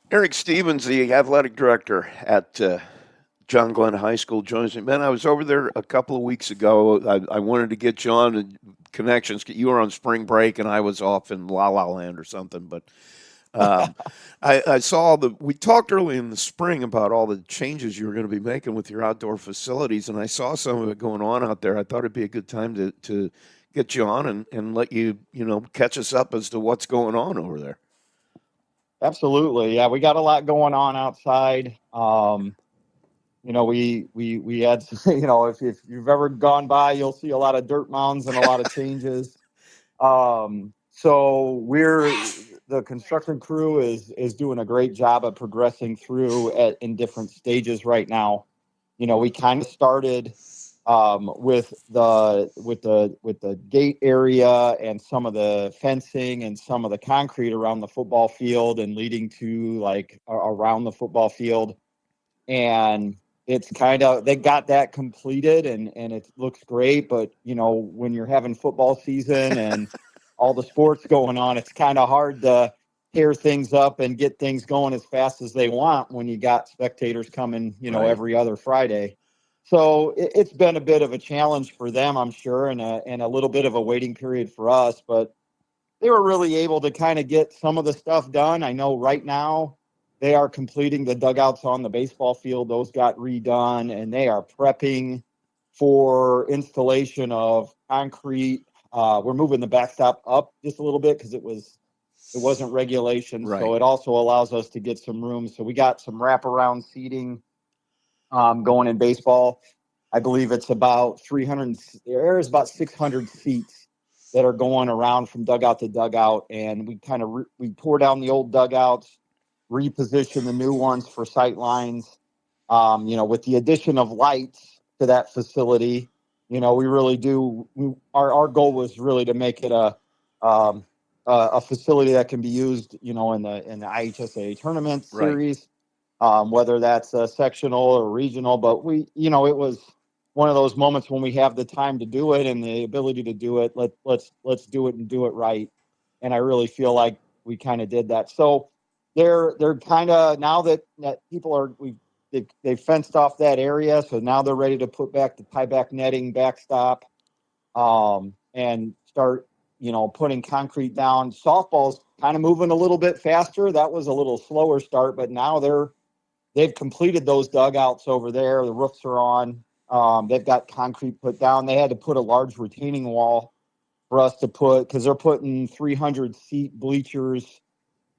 Eric Stevens, the athletic director at John Glenn High School, joins me. Man, I was over there a couple of weeks ago. I wanted to get you on connections. You were on spring break, and I was off in La La Land or something. But um, I saw we talked early in the spring about all the changes you were going to be making with your outdoor facilities, and I saw some of it going on out there. I thought it'd be a good time to get you on and let you, catch us up as to what's going on over there. Absolutely. Yeah, we got a lot going on outside. We had, if you've ever gone by, you'll see a lot of dirt mounds and a lot of changes. So the construction crew is doing a great job of progressing through in different stages right now. We kind of started with the gate area and some of the fencing and some of the concrete around the football field and leading to around the football field. And it's kind of, they got that completed and it looks great. But, when you're having football season and all the sports going on, it's kind of hard to tear things up and get things going as fast as they want when you got spectators coming, Right. every other Friday. So it's been a bit of a challenge for them, I'm sure, and a little bit of a waiting period for us. But they were really able to kind of get some of the stuff done. I know right now they are completing the dugouts on the baseball field. Those got redone, and they are prepping for installation of concrete. We're moving the backstop up just a little bit because it wasn't regulation, Right. so it also allows us to get some room. So we got some wraparound seating going in baseball. I believe it's about 300. There's about 600 seats that are going around from dugout to dugout, and we kind of we tore down the old dugouts, reposition the new ones for sight lines. With the addition of lights to that facility, we really do. Our goal was really to make it um, a facility that can be used, in the IHSA tournament Right. series, whether that's sectional or regional. But it was one of those moments when we have the time to do it and the ability to do it. Let's do it and do it right. And I really feel like we kind of did that. So they're kind of, now that people are, they've fenced off that area, so now they're ready to put back the tieback netting, backstop, and start, putting concrete down. Softball's kind of moving a little bit faster. That was a little slower start, but now they've completed those dugouts over there. The roofs are on. They've got concrete put down. They had to put a large retaining wall for us to put, because they're putting 300 seat bleachers,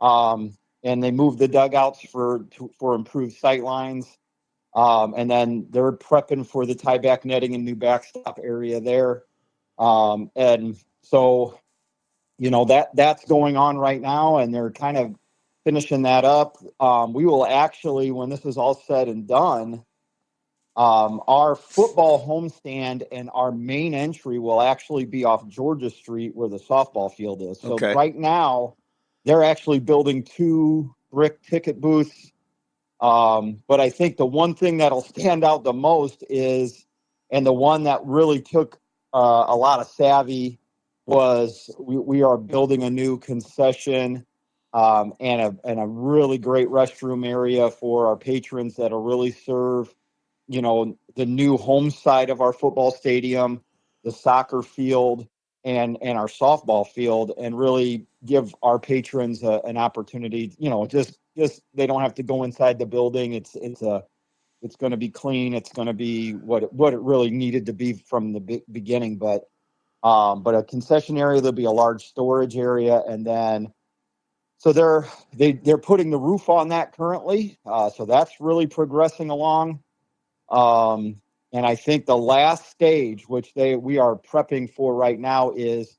and they moved the dugouts for improved sight lines. And then they're prepping for the tieback netting and new backstop area there. And so, that's going on right now, and they're kind of finishing that up. We will actually, when this is all said and done, our football homestand and our main entry will actually be off Georgia Street where the softball field is. So Okay. right now, they're actually building two brick ticket booths. But I think the one thing that'll stand out the most is, and the one that really took a lot of savvy, was we are building a new concession, and a really great restroom area for our patrons that'll really serve, the new home side of our football stadium, the soccer field, and our softball field, and really give our patrons an opportunity. Just they don't have to go inside the building. It's going to be clean. It's going to be what it really needed to be from the beginning. But a concession area, there'll be a large storage area, and then so they're putting the roof on that currently. So that's really progressing along. Um, and I think the last stage, which we are prepping for right now, is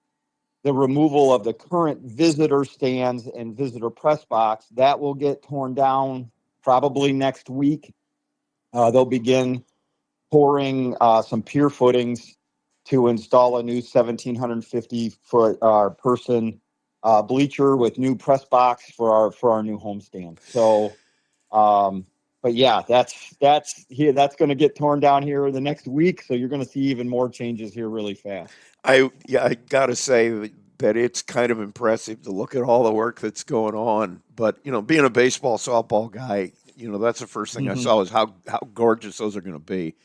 the removal of the current visitor stands and visitor press box. That will get torn down probably next week. They'll begin pouring some pier footings to install a new 1,750 foot person bleacher with new press box for our new homestand. So, but yeah, that's going to get torn down here in the next week. So you're going to see even more changes here really fast. I gotta say that it's kind of impressive to look at all the work that's going on. But, being a baseball, softball guy, that's the first thing I Hmm. saw is how gorgeous those are going to be.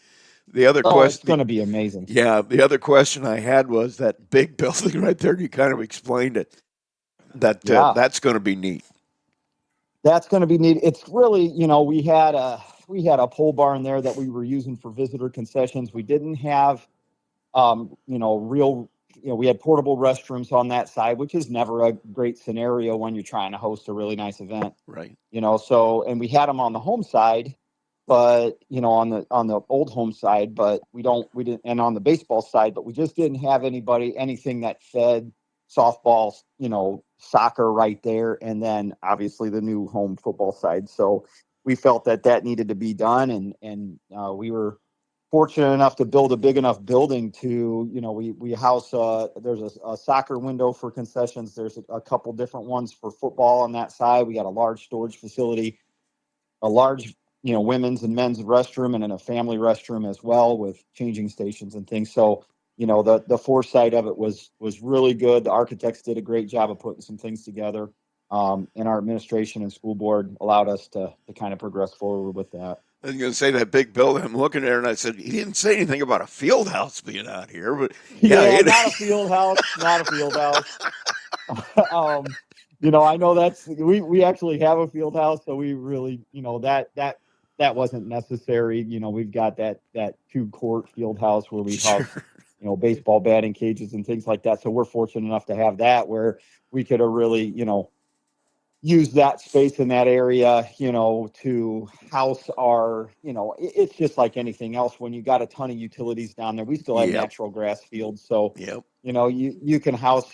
The other Oh, it's question, going to be amazing. yeah, the other question I had was that big building right there. You kind of explained it. Yeah, That's going to be neat. that's going to be neat. It's really, we had a pole barn there that we were using for visitor concessions. We didn't have real, we had portable restrooms on that side, which is never a great scenario when you're trying to host a really nice event. Right. And we had them on the home side, but on the old home side, but we didn't, and on the baseball side, but we just didn't have anything that fed softball, soccer right there, and then obviously the new home football side. So we felt that needed to be done, and we were fortunate enough to build a big enough building to, we house, there's a soccer window for concessions. There's a couple different ones for football on that side. We got a large storage facility, a large, women's and men's restroom, and then a family restroom as well with changing stations and things. So, the foresight of it was really good. The architects did a great job of putting some things together. And our administration and school board allowed us to kind of progress forward with that. I was going to say that big building. I'm looking there, and I said he didn't say anything about a field house being out here, but yeah, Yeah, not a field house, not a field house. um, I know we actually have a field house, so we really, that wasn't necessary. We've got that 2-court field house where we sure. house, baseball batting cages and things like that. So we're fortunate enough to have that where we could have really, use that space in that area, to house our, it's just like anything else. When you got a ton of utilities down there, we still have Yep. natural grass fields. So, Yep. you can house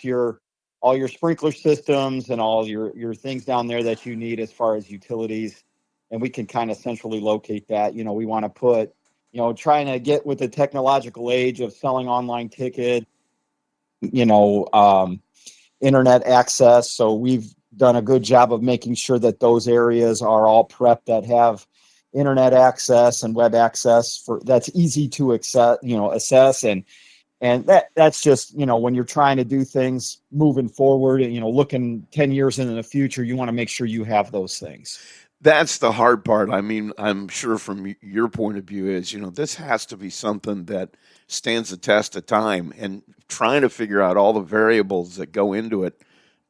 all your sprinkler systems and all your things down there that you need as far as utilities. And we can kind of centrally locate that. We want to put, trying to get with the technological age of selling online tickets, you know, um, internet access. So we've done a good job of making sure that those areas are all prepped that have internet access and web access for that's easy to assess and that's just when you're trying to do things moving forward and looking 10 years into the future, you want to make sure you have those things. That's the hard part. I mean, I'm sure from your point of view is, this has to be something that stands the test of time and trying to figure out all the variables that go into it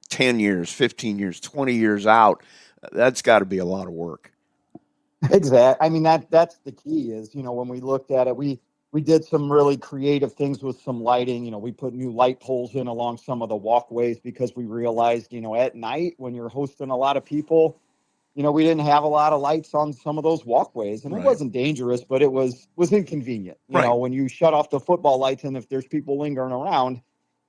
10 years, 15 years, 20 years out. That's got to be a lot of work. Exactly. I mean, that's the key is, when we looked at it, we did some really creative things with some lighting. We put new light poles in along some of the walkways because we realized, at night when you're hosting a lot of people, we didn't have a lot of lights on some of those walkways, and it Right. wasn't dangerous, but it was inconvenient. Right. When you shut off the football lights and if there's people lingering around,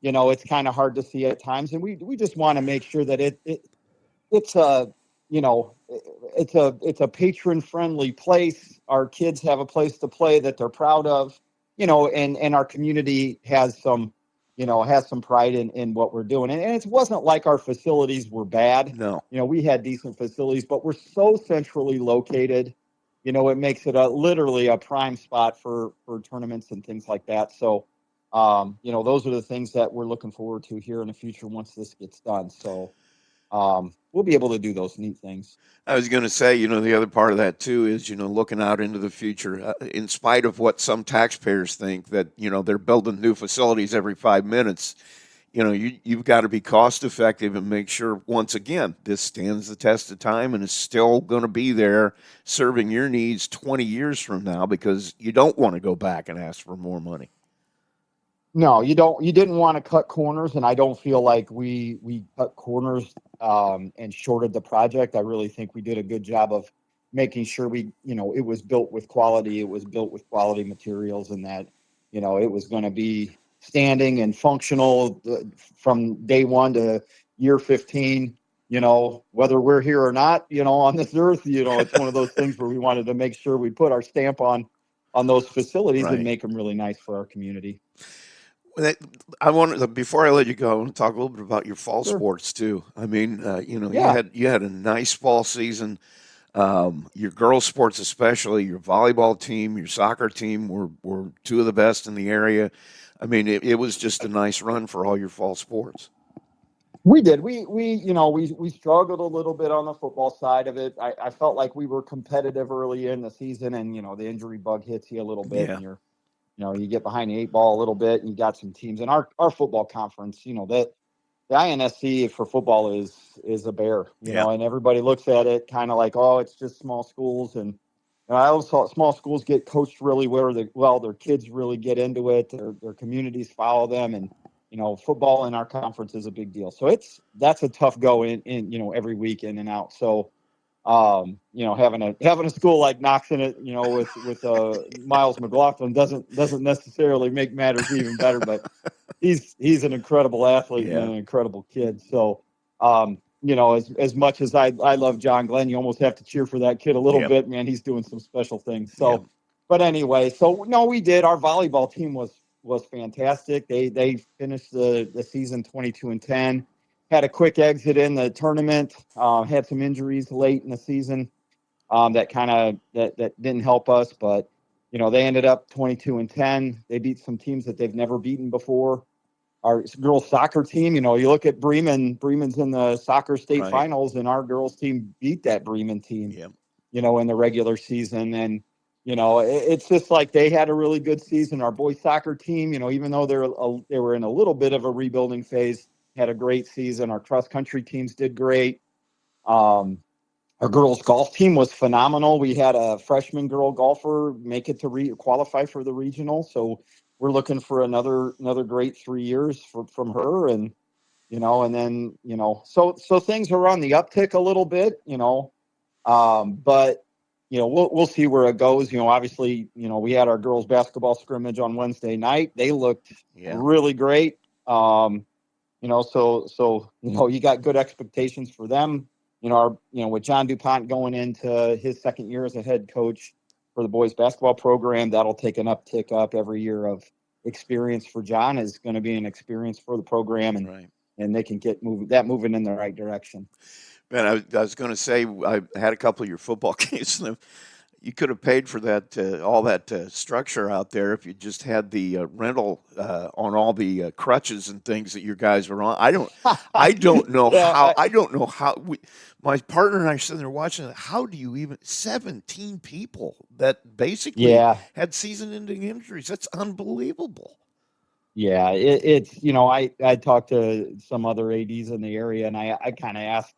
it's kind of hard to see at times. And we just want to make sure that it's a it's a patron friendly place. Our kids have a place to play that they're proud of, and our community has some pride in what we're doing. And it wasn't like our facilities were bad. No. We had decent facilities, but we're so centrally located, it makes it literally a prime spot for tournaments and things like that. So, those are the things that we're looking forward to here in the future once this gets done. So, we'll be able to do those neat things. I was going to say, the other part of that too is, looking out into the future, in spite of what some taxpayers think that, they're building new facilities every 5 minutes, you've got to be cost effective and make sure, once again, this stands the test of time and is still going to be there serving your needs 20 years from now because you don't want to go back and ask for more money. No, you don't. You didn't want to cut corners, and I don't feel like we cut corners and shorted the project. I really think we did a good job of making sure it was built with quality. It was built with quality materials, and that it was going to be standing and functional from day one to year 15. Whether we're here or not, on this earth, it's one of those things where we wanted to make sure we put our stamp on those facilities and Right. make them really nice for our community. I want to, before I let you go, I want to talk a little bit about your fall Sure. sports too. I mean, Yeah. you had a nice fall season. Your girls' sports, especially your volleyball team, your soccer team, were two of the best in the area. I mean, it was just a nice run for all your fall sports. We did. We struggled a little bit on the football side of it. I felt like we were competitive early in the season, and the injury bug hits you a little bit, Yeah. and you get behind the eight ball a little bit, and you got some teams in our football conference. That the INSC for football is a bear, Yeah. and everybody looks at it kind of like, oh, it's just small schools, and I always thought small schools get coached really well. Their kids really get into it. Their communities follow them, and football in our conference is a big deal. So that's a tough go in every week in and out. So having a school like Knox in it, with Miles McLaughlin doesn't necessarily make matters even better. But he's an incredible athlete and an incredible kid. So as much as I love John Glenn, you almost have to cheer for that kid a little bit, man. He's doing some special things. So, but anyway, so no, we did. Our volleyball team was fantastic. They finished the season 22-10. Had a quick exit in the tournament. Had some injuries late in the season that didn't help us, but they ended up 22-10. They beat some teams that they've never beaten before. Our girls soccer team, you look at Bremen. Bremen's in the soccer state finals, and our girls team beat that Bremen team. In the regular season, and it's just like they had a really good season. Our boys soccer team, even though they were in a little bit of a rebuilding phase, had a great season. Our cross country teams did great. Our girls golf team was phenomenal. We had a freshman girl golfer make it to qualify for the regional, so we're looking for another great 3 years from her, and and then so things are on the uptick a little bit, but we'll see where it goes. Obviously, we had our girls basketball scrimmage on Wednesday night. They looked really great. So you got good expectations for them. With John DuPont going into his second year as a head coach for the boys basketball program, that'll take an uptick up every year of experience for John is going to be an experience for the program, and they can get moving in the right direction. Man, I was going to say, I had a couple of your football games. You could have paid for that, all that structure out there if you just had the rental on all the crutches and things that your guys were on. I don't know how. I don't know how. My partner and I sitting there watching it. How do you even 17 people that basically had season-ending injuries? That's unbelievable. Yeah, it's I talked to some other ADs in the area, and I kind of asked,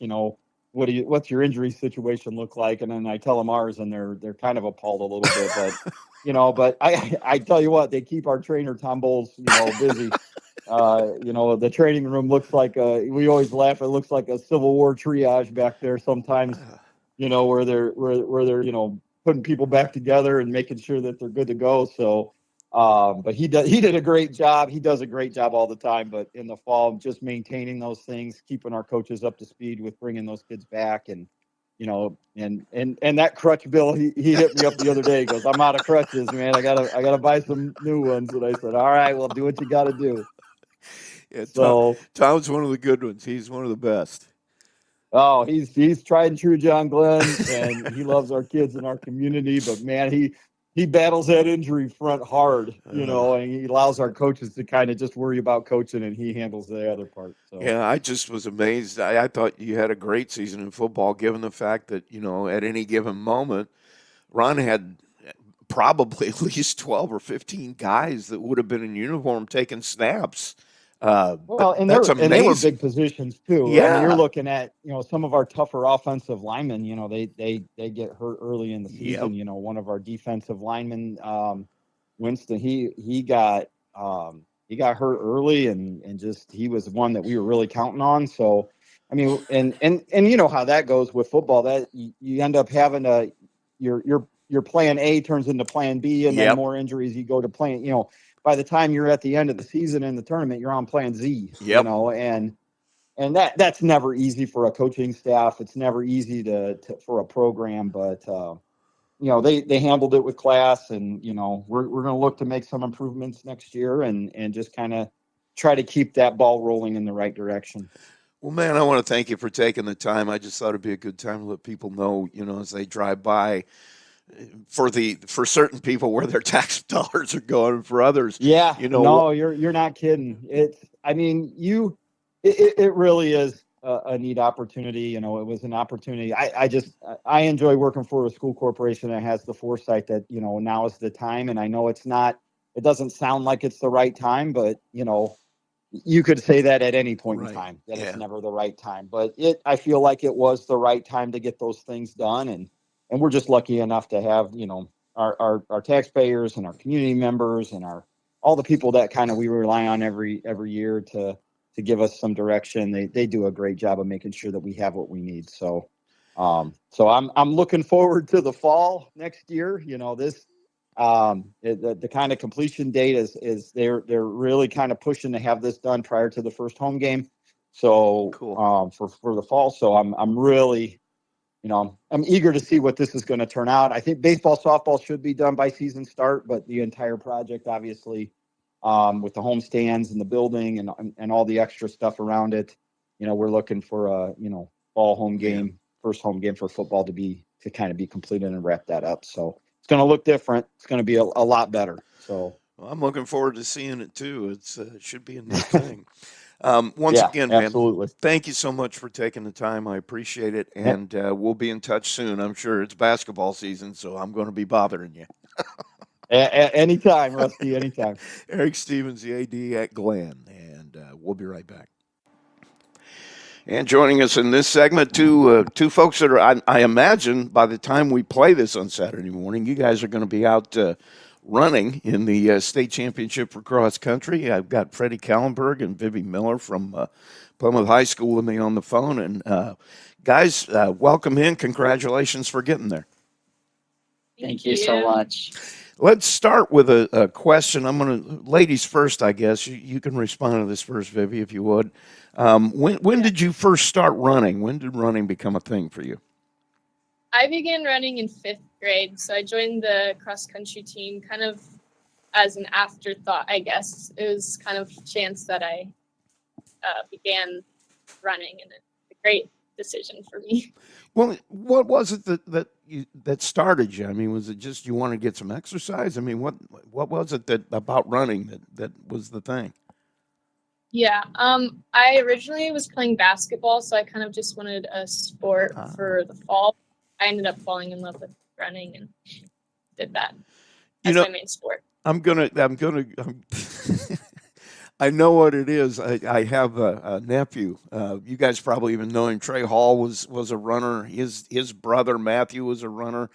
what's your injury situation look like? And then I tell them ours, and they're kind of appalled a little bit, but but I tell you what, they keep our trainer Tom Bowles busy. The training room looks like we always laugh. It looks like a Civil War triage back there sometimes. Where they're putting people back together and making sure that they're good to go. So. But he did a great job. He does a great job all the time. But in the fall, just maintaining those things, keeping our coaches up to speed with bringing those kids back, and and that crutch bill, he hit me up the other day. He goes, "I'm out of crutches, man. I gotta buy some new ones." And I said, "All right, well, do what you got to do." Yeah, so Tom's one of the good ones. He's one of the best. Oh, he's tried and true John Glenn, and he loves our kids and our community. But man, he battles that injury front hard, and he allows our coaches to kind of just worry about coaching, and he handles the other part. So. Yeah, I just was amazed. I thought you had a great season in football, given the fact that, at any given moment, Ron had probably at least 12 or 15 guys that would have been in uniform taking snaps. And they were big positions too. Yeah. I mean, you're looking at some of our tougher offensive linemen. They get hurt early in the season. Yep. One of our defensive linemen, Winston, he got hurt early, and just he was one that we were really counting on. So, I mean, and you know how that goes with football. That you end up having your plan A turns into plan B, and then more injuries. You go to plan. By the time you're at the end of the season in the tournament, you're on plan Z, and that's never easy for a coaching staff. It's never easy for a program, but they handled it with class, and we're going to look to make some improvements next year, and just kind of try to keep that ball rolling in the right direction. Well, man, I want to thank you for taking the time. I just thought it'd be a good time to let people know, as they drive by, for certain people where their tax dollars are going, for others. Yeah, no, you're not kidding. It really is a neat opportunity. You know, it was an opportunity. I enjoy working for a school corporation that has the foresight that, you know, now is the time. And I know it doesn't sound like it's the right time, but, you know, you could say that at any point in Right. time, that Yeah. it's never the right time. But I feel like it was the right time to get those things done. And we're just lucky enough to have, you know, our taxpayers and our community members and all the people that kind of we rely on every year to give us some direction. They do a great job of making sure that we have what we need. So I'm looking forward to the fall next year. You know, the kind of completion date is they're really kind of pushing to have this done prior to the first home game. So Cool. for the fall. So I'm really, you know, I'm eager to see what this is going to turn out. I think baseball, softball should be done by season start, but the entire project, obviously, with the home stands and the building and all the extra stuff around it, you know, we're looking for a, you know, fall home game, first home game for football to kind of be completed and wrap that up. So it's going to look different. It's going to be a lot better. So Well, I'm looking forward to seeing it too. It should be a neat thing. Once yeah, again, man, absolutely. thank you so much for taking the time. I appreciate it, A- and we'll be in touch soon. I'm sure it's basketball season, so I'm going to be bothering you. Anytime, Rusty, anytime. Eric Stevens, the AD at Glenn, and we'll be right back. And joining us in this segment, two folks that are, I imagine, by the time we play this on Saturday morning, you guys are going to be out running in the state championship for cross country. I've got Freddie Kallenberg and Vivi Miller from Plymouth High School with me on the phone. And guys, welcome in. Congratulations for getting there. Thank you so much. Let's start with a question. I'm going to, ladies first, I guess. You can respond to this first, Vivi, if you would. When did you first start running? When did running become a thing for you? I began running in 5th grade, so I joined the cross-country team kind of as an afterthought, I guess. It was kind of chance that I began running, and it's a great decision for me. Well, what was it that started you? I mean, was it just you wanted to get some exercise? I mean, what was it that about running that was the thing? Yeah, I originally was playing basketball, so I kind of just wanted a sport for the fall. I ended up falling in love with running and did that as my main sport. I know what it is. I have a nephew. You guys probably even know him. Trey Hall was a runner. His brother Matthew was a runner.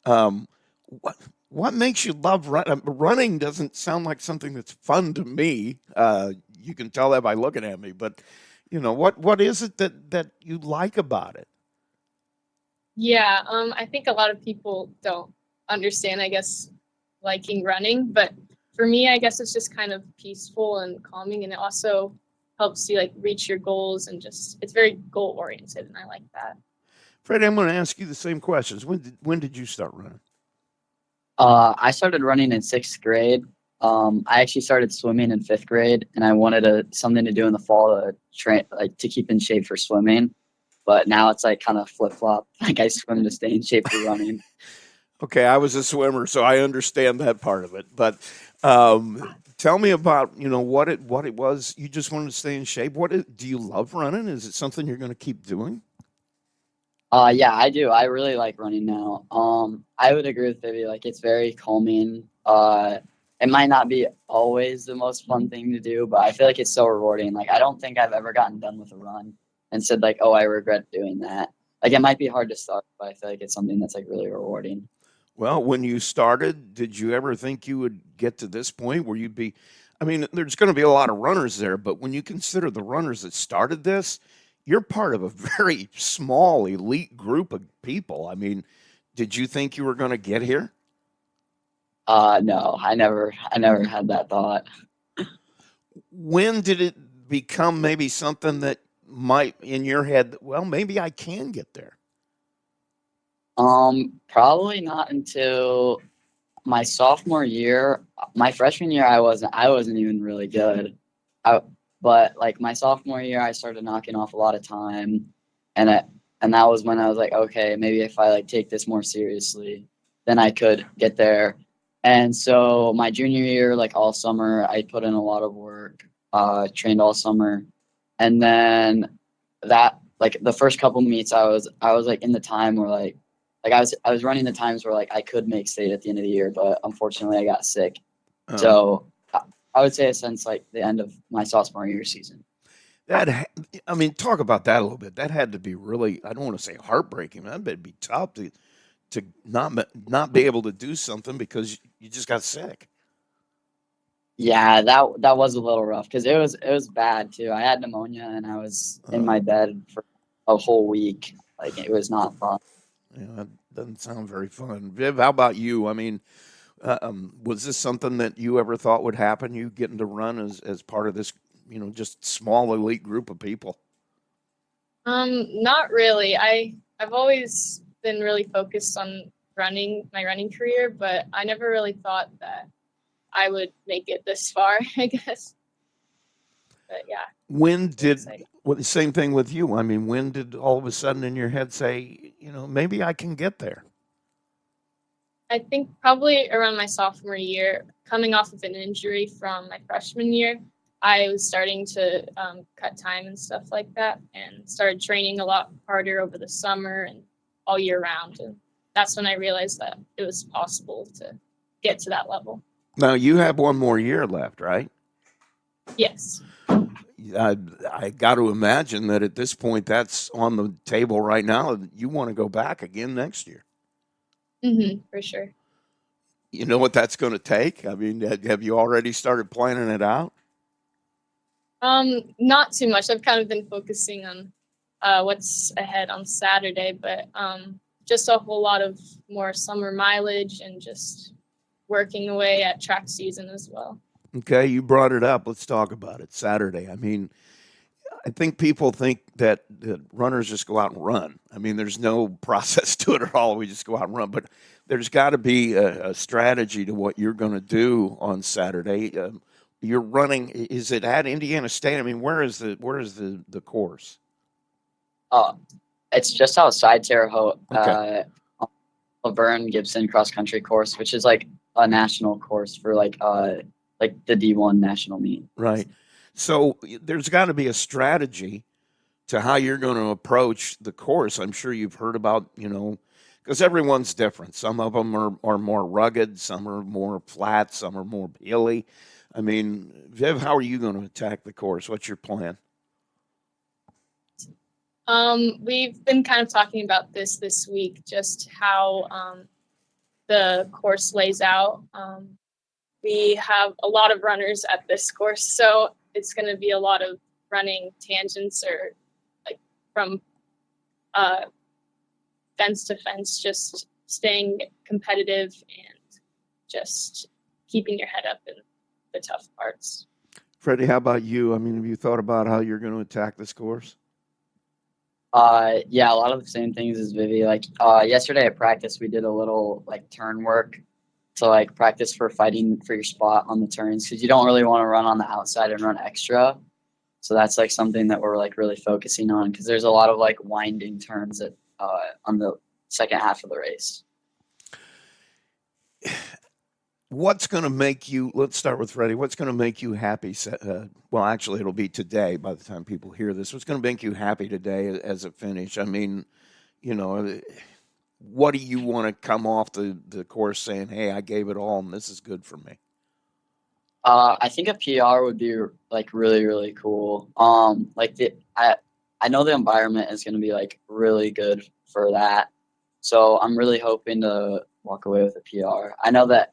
What makes you love running? Running doesn't sound like something that's fun to me. You can tell that by looking at me. But you know what is it that you like about it? Yeah, I think a lot of people don't understand, I guess, liking running, but for me, I guess it's just kind of peaceful and calming, and it also helps you like reach your goals and just it's very goal oriented, and I like that. Freddie, I'm going to ask you the same questions. When did you start running? I started running in 6th grade. I actually started swimming in 5th grade, and I wanted something to do in the fall to train, like to keep in shape for swimming. But now it's like kind of flip flop. Like I swim to stay in shape for running. Okay, I was a swimmer, so I understand that part of it. But tell me about what it was. You just wanted to stay in shape. Do you love running? Is it something you're going to keep doing? Yeah, I do. I really like running now. I would agree with Vivi. Like it's very calming. It might not be always the most fun thing to do, but I feel like it's so rewarding. Like I don't think I've ever gotten done with a run and said like, oh, I regret doing that. Like it might be hard to start, but I feel like it's something that's like really rewarding. Well, when you started, did you ever think you would get to this point where you'd be? I mean, there's going to be a lot of runners there, but when you consider the runners that started this, you're part of a very small elite group of people. I mean, did you think you were going to get here? No, I never had that thought. When did it become maybe something that might in your head, well, maybe I can get there? Probably not until my sophomore year. My freshman year, I wasn't even really good. But like my sophomore year, I started knocking off a lot of time, and that was when I was like, okay, maybe if I like take this more seriously, then I could get there. And so my junior year, like all summer, I put in a lot of work, trained all summer, and then that like the first couple meets I was like in the time where I was running the times where like I could make state at the end of the year, but unfortunately I got sick. Um, So I would say since like the end of my sophomore year season. I mean, talk about that a little bit. That had to be really, I don't want to say heartbreaking. That'd be tough to not be able to do something because you just got sick. Yeah, that was a little rough because it was bad too. I had pneumonia and I was in my bed for a whole week. Like it was not fun. That doesn't sound very fun. Viv, how about you? I mean, was this something that you ever thought would happen? You getting to run as part of this, just small elite group of people? Not really. I've always been really focused on my running career, but I never really thought that I would make it this far, I guess. But yeah, When it's did exciting. well, the same thing with you? I mean, when did all of a sudden in your head say, maybe I can get there? I think probably around my sophomore year, coming off of an injury from my freshman year, I was starting to cut time and stuff like that, and started training a lot harder over the summer and all year round. And that's when I realized that it was possible to get to that level. Now you have one more year left, right? Yes. I got to imagine that at this point, that's on the table right now. You want to go back again next year. For sure. You know what that's going to take? I mean, have you already started planning it out? Not too much. I've kind of been focusing on what's ahead on Saturday, but just a whole lot of more summer mileage and just working away at track season as well. Okay, you brought it up. Let's talk about it. Saturday. I mean, I think people think that runners just go out and run. I mean, there's no process to it at all. We just go out and run. But there's got to be a strategy to what you're going to do on Saturday. You're running. Is it at Indiana State? I mean, where is the course? It's just outside Terre Haute, Okay. Laverne Gibson cross country course, which is like a national course for like the D1 national meet. Right. So there's got to be a strategy to how you're going to approach the course. I'm sure you've heard about, because everyone's different. Some of them are more rugged, some are more flat, some are more hilly. I mean, Viv, how are you going to attack the course? What's your plan? We've been kind of talking about this week, just how the course lays out. We have a lot of runners at this course, so it's going to be a lot of running tangents or like from fence to fence, just staying competitive and just keeping your head up in the tough parts. Freddie, how about you? I mean, have you thought about how you're going to attack this course? Yeah, a lot of the same things as Vivi. Like yesterday at practice, we did a little like turn work to like practice for fighting for your spot on the turns because you don't really want to run on the outside and run extra. So that's like something that we're like really focusing on because there's a lot of like winding turns on the second half of the race. What's going to make you, let's start with Freddie, what's going to make you happy? Well, actually, it'll be today by the time people hear this. What's going to make you happy today as a finish? I mean, what do you want to come off the course saying, hey, I gave it all and this is good for me? I think a PR would be like really, really cool. I know the environment is going to be like really good for that. So I'm really hoping to walk away with a PR. I know that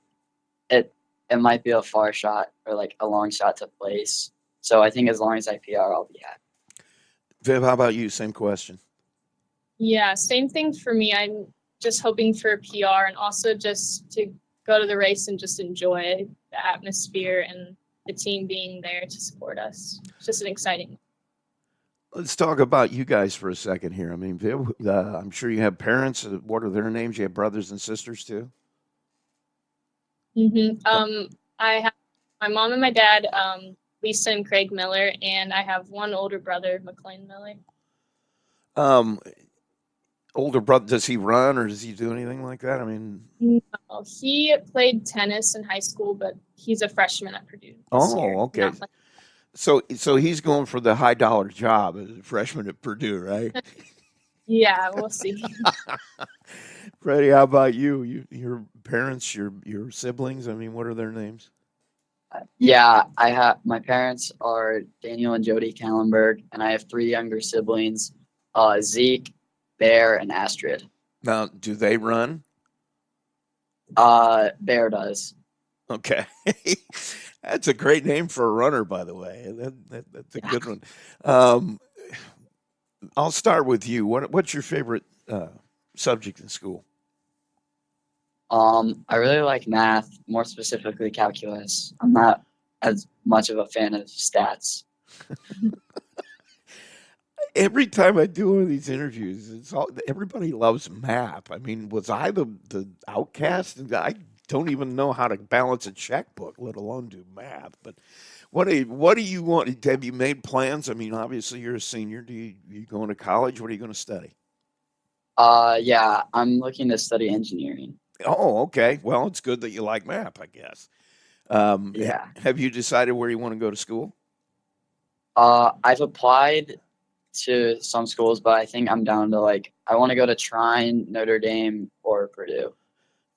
it might be a far shot or like a long shot to place. So I think as long as I PR, I'll be happy. Viv, how about you? Same question. Yeah, same thing for me. I'm just hoping for a PR and also just to go to the race and just enjoy the atmosphere and the team being there to support us. It's just an exciting. Let's talk about you guys for a second here. I mean, Viv, I'm sure you have parents. What are their names? You have brothers and sisters too? I have my mom and my dad, Lisa and Craig Miller, and I have one older brother, McLean Miller. Older brother, does he run or does he do anything like that? I mean, no, he played tennis in high school, but he's a freshman at Purdue. Okay. So he's going for the high dollar job as a freshman at Purdue, right? Yeah, we'll see. Freddie, how about you? Your parents, your siblings. I mean, what are their names? Yeah, I have my parents are Daniel and Jody Kallenberg, and I have three younger siblings, Zeke, Bear, and Astrid. Now, do they run? Bear does. Okay. That's a great name for a runner, by the way. That's a Yeah. good one. Um, I'll start with you. What's your favorite subject in school? I really like math, more specifically calculus. I'm not as much of a fan of stats. Every time I do one of these interviews, everybody loves math. I mean, was I the outcast? I don't even know how to balance a checkbook, let alone do math. But what do you want? Have you made plans? I mean, obviously you're a senior. You going to college? What are you going to study? Yeah, I'm looking to study engineering. Oh, okay. Well, it's good that you like math, I guess. Yeah. Have you decided where you want to go to school? I've applied to some schools, but I think I'm down to I want to go to Trine, Notre Dame, or Purdue.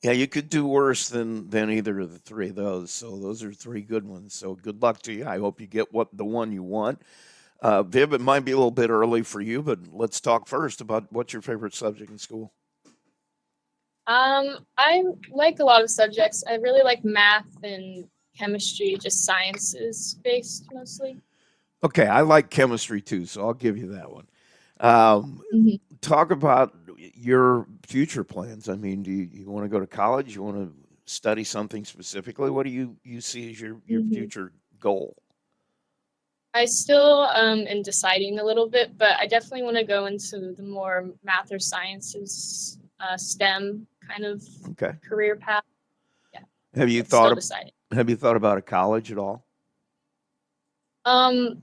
Yeah, you could do worse than either of the three of those. So those are three good ones. So good luck to you. I hope you get the one you want. Viv, it might be a little bit early for you, but let's talk first about what's your favorite subject in school. I like a lot of subjects. I really like math and chemistry, just sciences based mostly. Okay, I like chemistry too, so I'll give you that one. Um, Mhm. Talk about your future plans. I mean, do you want to go to college? You want to study something specifically? What do you see as your Mhm. future goal? I still am deciding a little bit, but I definitely want to go into the more math or sciences, STEM kind of Okay. career path. Yeah, Have you but still thought deciding. have you thought about a college at all? Um,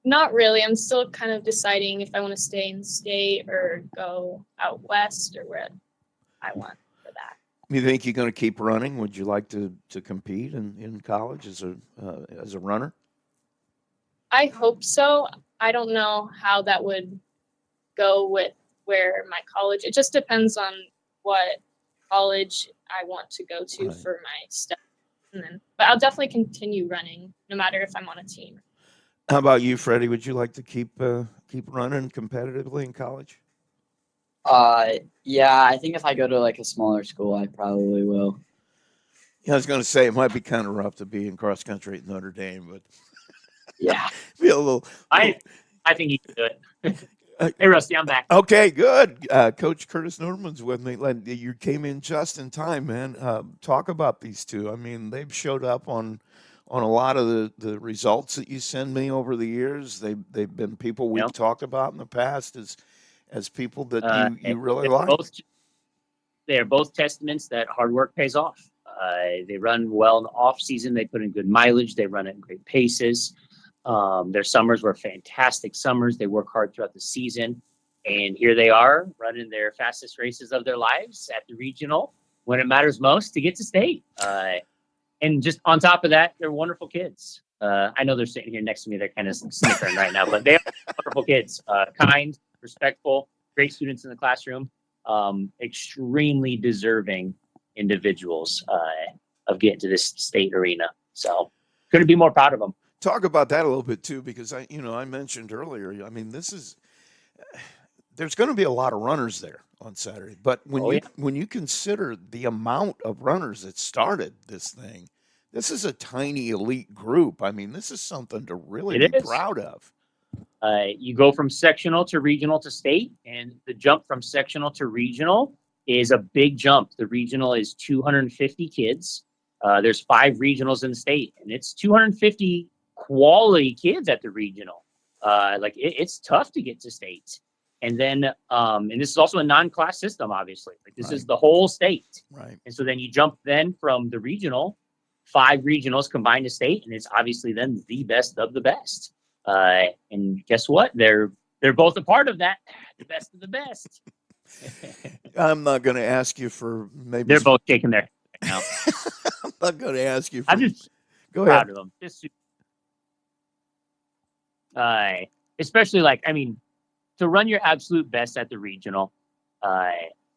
Not really. I'm still kind of deciding if I want to stay in state or go out west or where I want for that. You think you're going to keep running? Would you like to compete in college as a runner? I hope so. I don't know how that would go with where my college. It just depends on what college I want to go to Right. for my stuff. But I'll definitely continue running no matter if I'm on a team. How about you, Freddie? Would you like to keep running competitively in college? Yeah, I think if I go to a smaller school, I probably will. Yeah, I was going to say it might be kind of rough to be in cross country at Notre Dame, but Yeah. feel a little. I think he can do it. Uh, Hey, Rusty, I'm back. Okay, good. Coach Curtis Norman's with me. You came in just in time, man. Talk about these two. I mean, they've showed up on a lot of the results that you send me over the years. They've been people we've Yep. talked about in the past as people that you really they're like. they're both testaments that hard work pays off. They run well in the off season. They put in good mileage. They run at great paces. Their summers were fantastic summers. They work hard throughout the season. And here they are running their fastest races of their lives at the regional when it matters most to get to state. And just on top of that, they're wonderful kids. I know they're sitting here next to me. They're kind of snickering right now, but they are wonderful kids. Kind, respectful, great students in the classroom. Extremely deserving individuals of getting to this state arena. So couldn't be more proud of them. Talk about that a little bit too, because I mentioned earlier. I mean, there's going to be a lot of runners there on Saturday, but when you consider the amount of runners that started this thing, this is a tiny elite group. I mean, this is something to really It be is. proud of. You go from sectional to regional to state, and the jump from sectional to regional is a big jump. The regional is 250 kids. There's 5 regionals in the state, and it's 250 quality kids at the regional. It's tough to get to state. And then, and this is also a non-class system, obviously. This is the whole state. Right. And so then you jump then from the regional, 5 regionals combined to state, and it's obviously then the best of the best. And guess what? They're both a part of that, the best of the best. I'm not going to ask you for maybe. They're both shaking their head right now. I'm not going to ask you for. I'm just Go proud ahead. of them. Just Especially to run your absolute best at the regional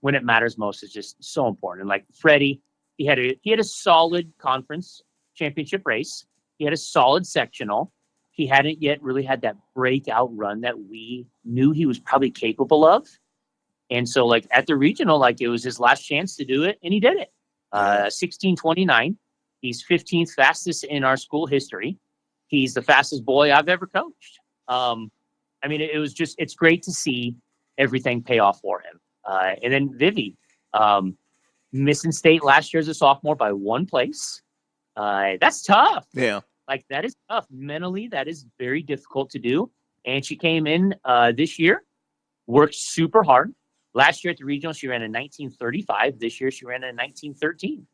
when it matters most is just so important. And like Freddie, he had a solid conference championship race. He had a solid sectional. He hadn't yet really had that breakout run that we knew he was probably capable of. And so at the regional, it was his last chance to do it, and he did it. 16:29. He's 15th fastest in our school history. He's the fastest boy I've ever coached. It's great to see everything pay off for him. And then Vivi, missing state last year as a sophomore by 1 place. That's tough. Yeah. That is tough. Mentally, that is very difficult to do. And she came in this year, worked super hard. Last year at the regional, she ran a 19:35. This year, she ran a 19:13.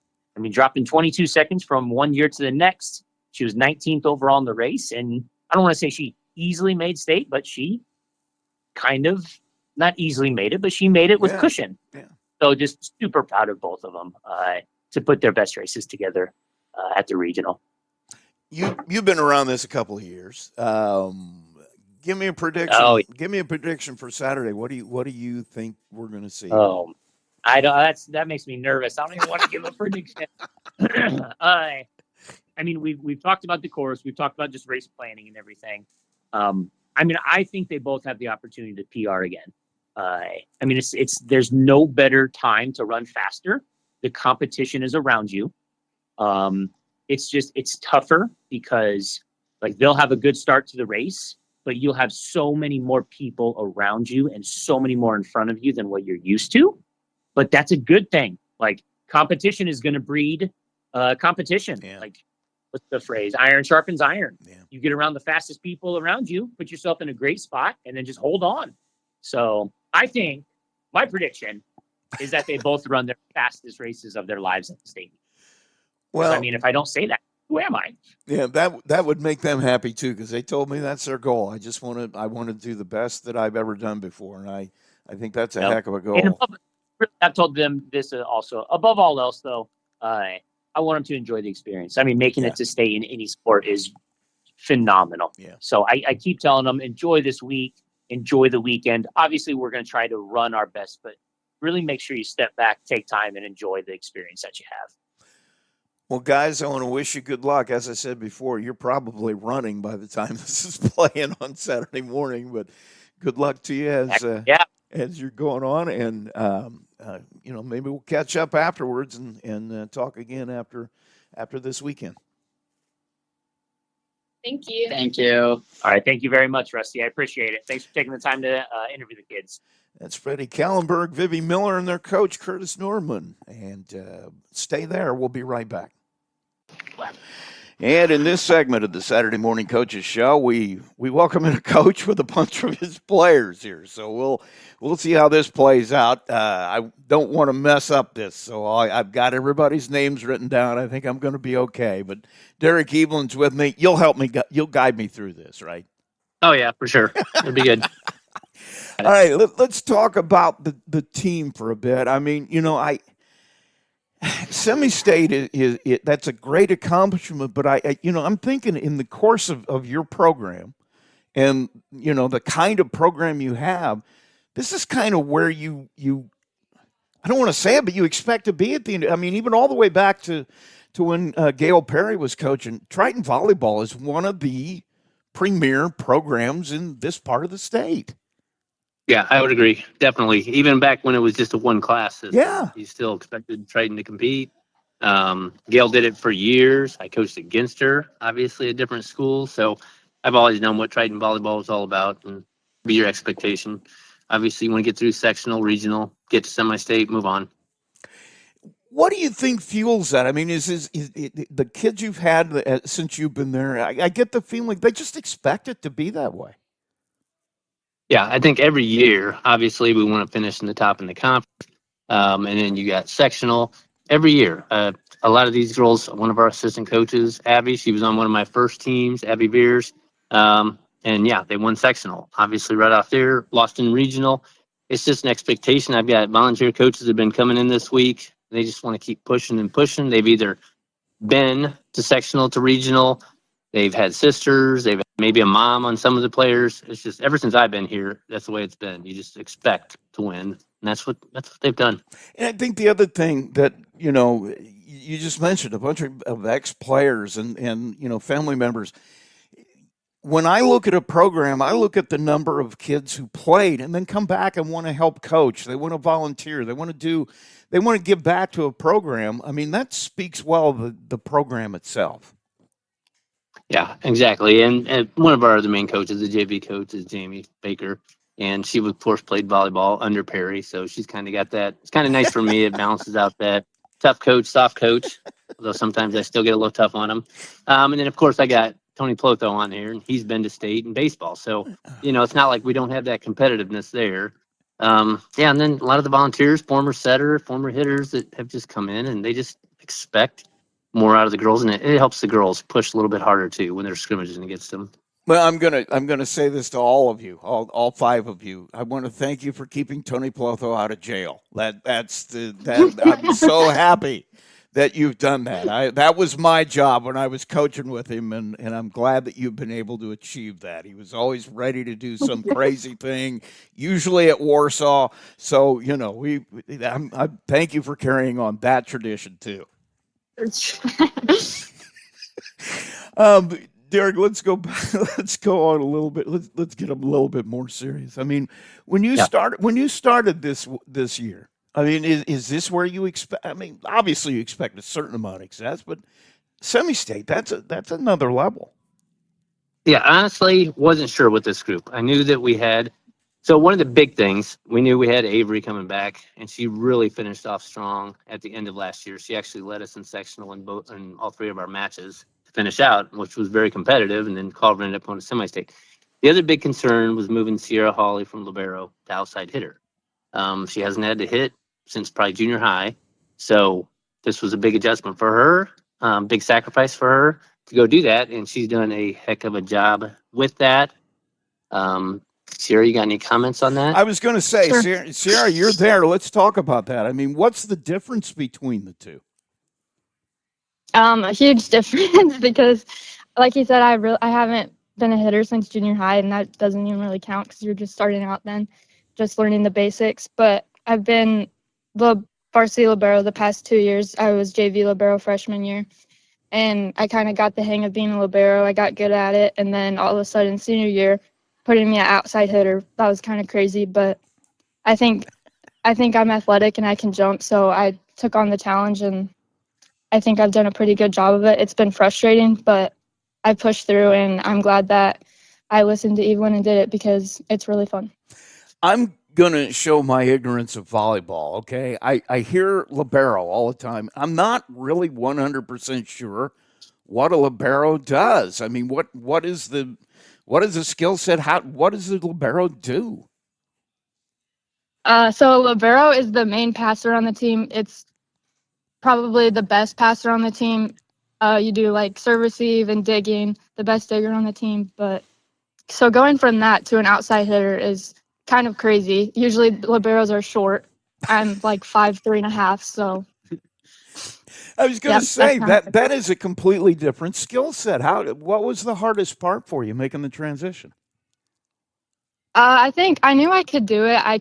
Dropping 22 seconds from one year to the next. She was 19th overall in the race. And I don't want to say she easily made state, but she kind of not easily made it, but she made it with cushion. Yeah. So just super proud of both of them to put their best races together at the regional. You've been around this a couple of years. Give me a prediction. Oh, Give me a prediction for Saturday. What do you think we're going to see? Oh, I don't. That makes me nervous. I don't even want to give a prediction. We've talked about the course. We've talked about just race planning and everything. I think they both have the opportunity to PR again. There's no better time to run faster. The competition is around you. It's tougher because they'll have a good start to the race, but you'll have so many more people around you and so many more in front of you than what you're used to. But that's a good thing. Competition is going to breed competition. Yeah. What's the phrase? Iron sharpens iron. Yeah. You get around the fastest people around you, put yourself in a great spot, and then just hold on. So I think my prediction is that they both run their fastest races of their lives at the state. Well, if I don't say that, who am I? Yeah, that would make them happy too, because they told me that's their goal. I want to do the best that I've ever done before, and I think that's a heck of a goal. And I've told them this also. Above all else, though, I want them to enjoy the experience. Making it to state in any sport is phenomenal. Yeah. So I keep telling them, enjoy this week, enjoy the weekend. Obviously, we're going to try to run our best, but really make sure you step back, take time, and enjoy the experience that you have. Well, guys, I want to wish you good luck. As I said before, you're probably running by the time this is playing on Saturday morning, but good luck to you as you're going on. And, maybe we'll catch up afterwards and talk again after this weekend. Thank you. Thank you. All right. Thank you very much, Rusty. I appreciate it. Thanks for taking the time to interview the kids. That's Freddie Kallenberg, Vivi Miller, and their coach, Curtis Norman. And stay there. We'll be right back. And in this segment of the Saturday Morning Coaches Show, we welcome in a coach with a bunch of his players here. So we'll see how this plays out. I don't want to mess up this, so I've got everybody's names written down. I think I'm going to be okay. But Derek Evelyn's with me. You'll help me. You'll guide me through this, right? Oh, yeah, for sure. It'll be good. All right, let's talk about the team for a bit. Semi-state is that's a great accomplishment, but I'm thinking in the course of your program and the kind of program you have, this is kind of where you I don't want to say it, but you expect to be at the end. Even all the way back to when Gail Perry was coaching. Triton Volleyball is one of the premier programs in this part of the state. Yeah, I would agree. Definitely. Even back when it was just a one class system, Yeah. you still expected Triton to compete. Gail did it for years. I coached against her, obviously at different schools. So I've always known what Triton volleyball is all about and be your expectation. Obviously, you want to get through sectional, regional, get to semi-state, move on. What do you think fuels that? Is the kids you've had since you've been there, I get the feeling they just expect it to be that way. Yeah, I think every year, obviously, we want to finish in the top in the conference. And then you got sectional every year. A lot of these girls, one of our assistant coaches, Abby, she was on one of my first teams, Abby Beers. And yeah, they won sectional. Obviously, right off there, lost in regional. It's just an expectation. I've got volunteer coaches that have been coming in this week. They just want to keep pushing and pushing. They've either been to sectional, to regional. They've had sisters. They've had maybe a mom on some of the players. It's just ever since I've been here, that's the way it's been. You just expect to win, and that's what they've done. And I think the other thing that, you just mentioned a bunch of ex-players and family members. When I look at a program, I look at the number of kids who played and then come back and want to help coach. They want to volunteer. They want to give back to a program. I mean, that speaks well of the program itself. Yeah, exactly. And one of our other main coaches, the JV coach, is Jamie Baker. And she, of course, played volleyball under Perry. So she's kind of got that. It's kind of nice for me. It balances out that tough coach, soft coach, although sometimes I still get a little tough on him. And then, of course, I got Tony Plotho on here, and he's been to state in baseball. So, it's not like we don't have that competitiveness there. And then a lot of the volunteers, former setter, former hitters that have just come in, and they just expect more out of the girls, and it helps the girls push a little bit harder too when they're scrimmaging against them. Well, I'm gonna say this to all of you, all five of you. I want to thank you for keeping Tony Plotho out of jail. I'm so happy that you've done that. That was my job when I was coaching with him, and I'm glad that you've been able to achieve that. He was always ready to do some crazy thing, usually at Warsaw. So I thank you for carrying on that tradition too. Derek, let's go on a little bit. Let's get a little bit more serious. I mean, when you started this year, I mean, is this where you expect? I mean, obviously you expect a certain amount of success, but semi-state, that's another level. Yeah, honestly, wasn't sure with this group. I knew that we had. So one of the big things, we knew we had Avery coming back, and she really finished off strong at the end of last year. She actually led us in sectional in all three of our matches to finish out, which was very competitive, and then Culver ended up on a semi-state. The other big concern was moving Sierra Hawley from libero to outside hitter. She hasn't had to hit since probably junior high, so this was a big adjustment for her, big sacrifice for her to go do that, and she's done a heck of a job with that. Sierra, you got any comments on that? I was going to say, Sure. Sierra, you're there. Let's talk about that. I mean, what's the difference between the two? A huge difference because, like you said, I haven't been a hitter since junior high, and that doesn't even really count because you're just starting out then, just learning the basics. But I've been the varsity libero the past 2 years. I was JV libero freshman year, and I kind of got the hang of being a libero. I got good at it, and then all of a sudden, senior year, putting me at outside hitter, that was kind of crazy. But I think I'm athletic and I can jump, so I took on the challenge, and I think I've done a pretty good job of it. It's been frustrating, but I pushed through, and I'm glad that I listened to Evelyn and did it because it's really fun. I'm going to show my ignorance of volleyball, okay? I hear libero all the time. I'm not really 100% sure what a libero does. I mean, what is the skill set? What does the libero do? So libero is the main passer on the team. It's probably the best passer on the team. You do like serve, receive, and digging, the best digger on the team. But so going from that to an outside hitter is kind of crazy. Usually liberos are short. I'm like 5'3.5", so. I was going to say that's that is a completely different skill set. What was the hardest part for you making the transition? I think I knew I could do it. I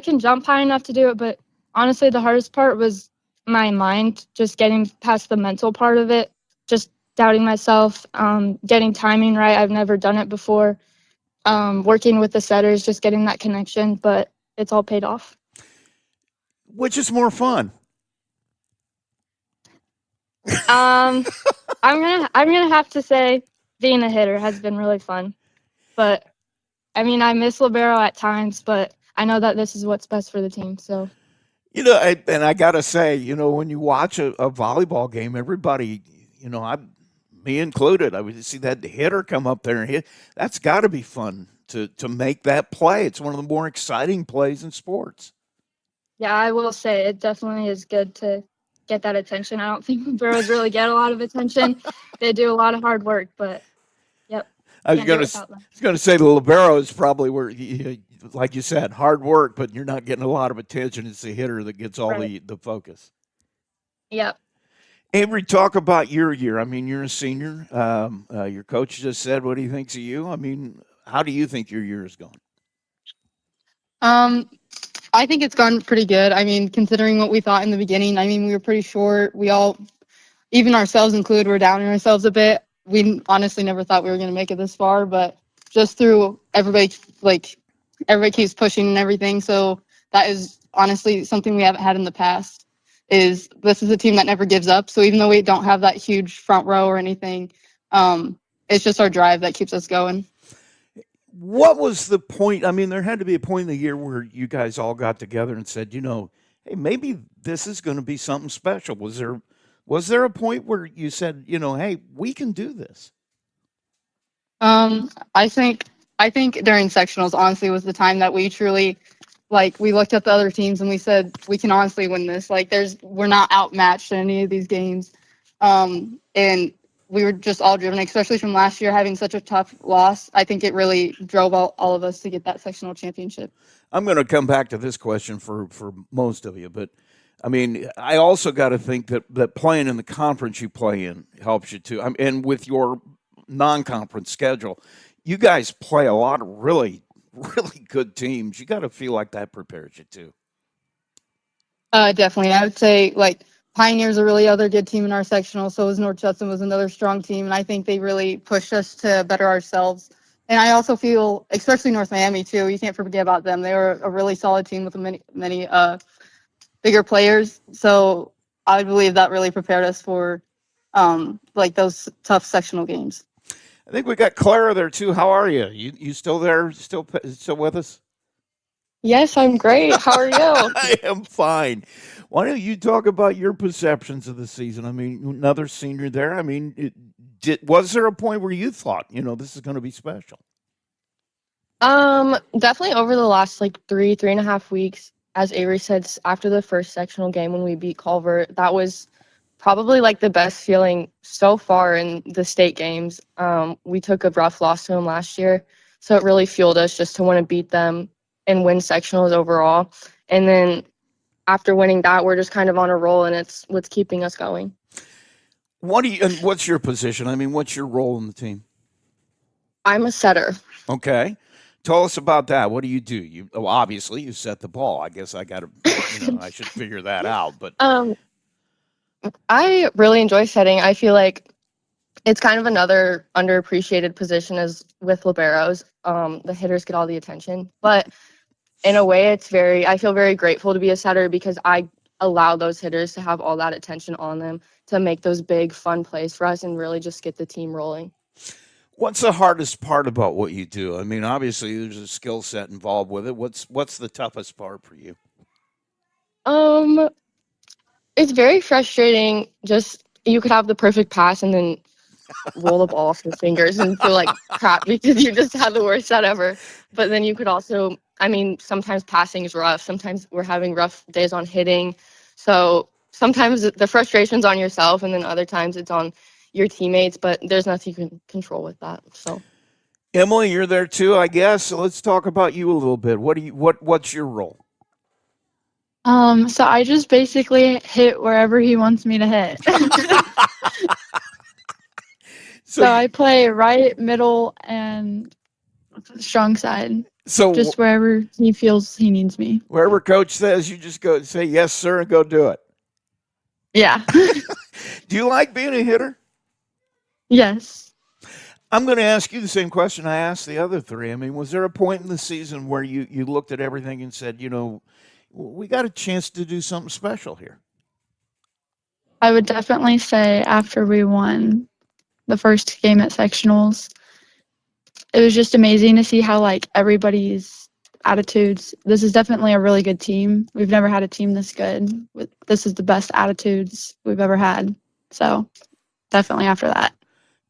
can jump high enough to do it, but honestly, the hardest part was my mind, just getting past the mental part of it, just doubting myself, getting timing right. I've never done it before. Working with the setters, just getting that connection, but it's all paid off. Which is more fun? I'm gonna have to say being a hitter has been really fun, but I mean I miss libero at times, but I know that this is what's best for the team. So and I gotta say, when you watch a volleyball game, everybody, me included, I would see that hitter come up there and hit. That's got to be fun to make that play. It's one of the more exciting plays in sports. yeah, I will say it definitely is good to get that attention. I don't think liberos really get a lot of attention. They do a lot of hard work, but yep. I was going to say the libero is probably where, like you said, hard work, but you're not getting a lot of attention. It's the hitter that gets all the focus. Yep. Avery, talk about your year. I mean, you're a senior. Your coach just said what he thinks of you. I mean, how do you think your year is going? I think it's gone pretty good. I mean, considering what we thought in the beginning, I mean, we were pretty short. We all, even ourselves included, were doubting ourselves a bit. We honestly never thought we were going to make it this far, but just through everybody keeps pushing and everything. So that is honestly something we haven't had in the past. This is a team that never gives up. So even though we don't have that huge front row or anything, it's just our drive that keeps us going. What was the point? I mean, there had to be a point in the year where you guys all got together and said, hey, maybe this is going to be something special. Was there a point where you said, hey, we can do this? I think during sectionals, honestly, was the time that we truly, we looked at the other teams and we said, we can honestly win this. We're not outmatched in any of these games. And we were just all driven, especially from last year having such a tough loss. I think it really drove all of us to get that sectional championship. I'm going to come back to this question for most of you, but I mean, I also got to think that playing in the conference you play in helps you too. And with your non-conference schedule, you guys play a lot of really, really good teams. You got to feel like that prepares you too. Definitely. I would say Pioneer's a really other good team in our sectional. So was North Judson was another strong team. And I think they really pushed us to better ourselves. And I also feel, especially North Miami too, you can't forget about them. They were a really solid team with many bigger players. So I believe that really prepared us for those tough sectional games. I think we got Clara there too. How are you? You still there? Still with us? Yes, I'm great. How are you? I am fine. Why don't you talk about your perceptions of the season? I mean, another senior there. I mean, was there a point where you thought, this is going to be special? Definitely over the last 3.5 weeks, as Avery said, after the first sectional game when we beat Culver, that was probably the best feeling so far in the state games. We took a rough loss to them last year, so it really fueled us just to want to beat them and win sectionals overall. And then after winning that, we're just kind of on a roll, and it's what's keeping us going. What's your position? I mean, what's your role in the team? I'm a setter. Okay. Tell us about that. What do? You obviously you set the ball. I guess I got to, I should figure that out. But I really enjoy setting. I feel like it's kind of another underappreciated position as with liberos. The hitters get all the attention, but in a way, I feel very grateful to be a setter because I allow those hitters to have all that attention on them to make those big, fun plays for us and really just get the team rolling. What's the hardest part about what you do? I mean, obviously, there's a skill set involved with it. What's the toughest part for you? It's very frustrating. Just you could have the perfect pass and then roll the ball off your fingers and feel like crap because you just had the worst set ever. But then you could also, sometimes passing is rough. Sometimes we're having rough days on hitting. So sometimes the frustration's on yourself, and then other times it's on your teammates. But there's nothing you can control with that. So, Emily, you're there too, I guess. So let's talk about you a little bit. What's your role? So I just basically hit wherever he wants me to hit. So I play right, middle, and strong side. So just wherever he feels he needs me. Wherever coach says, you just go say yes, sir, and go do it. Yeah. Do you like being a hitter? Yes. I'm going to ask you the same question I asked the other three. I mean, was there a point in the season where you looked at everything and said, we got a chance to do something special here? I would definitely say after we won the first game at sectionals, it was just amazing to see how everybody's attitudes. This is definitely a really good team. We've never had a team this good. This is the best attitudes we've ever had. So definitely after that.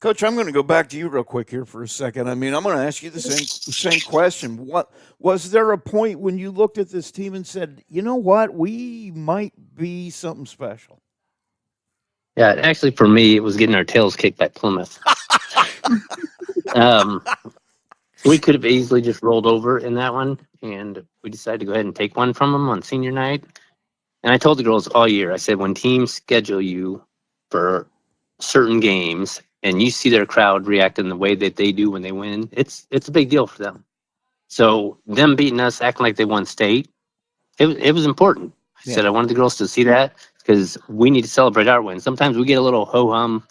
Coach, I'm going to go back to you real quick here for a second. I mean, I'm going to ask you the same question. What was there a point when you looked at this team and said, you know what, we might be something special? Yeah, actually, for me, it was getting our tails kicked by Plymouth. We could have easily just rolled over in that one, and we decided to go ahead and take one from them on senior night. And I told the girls all year, I said, when teams schedule you, for certain games and you see their crowd react in the way that they do when they win, it's a big deal for them. So them beating us, acting like they won state, it was important. I said I wanted the girls to see that because we need to celebrate our wins. Sometimes we get a little ho-hum,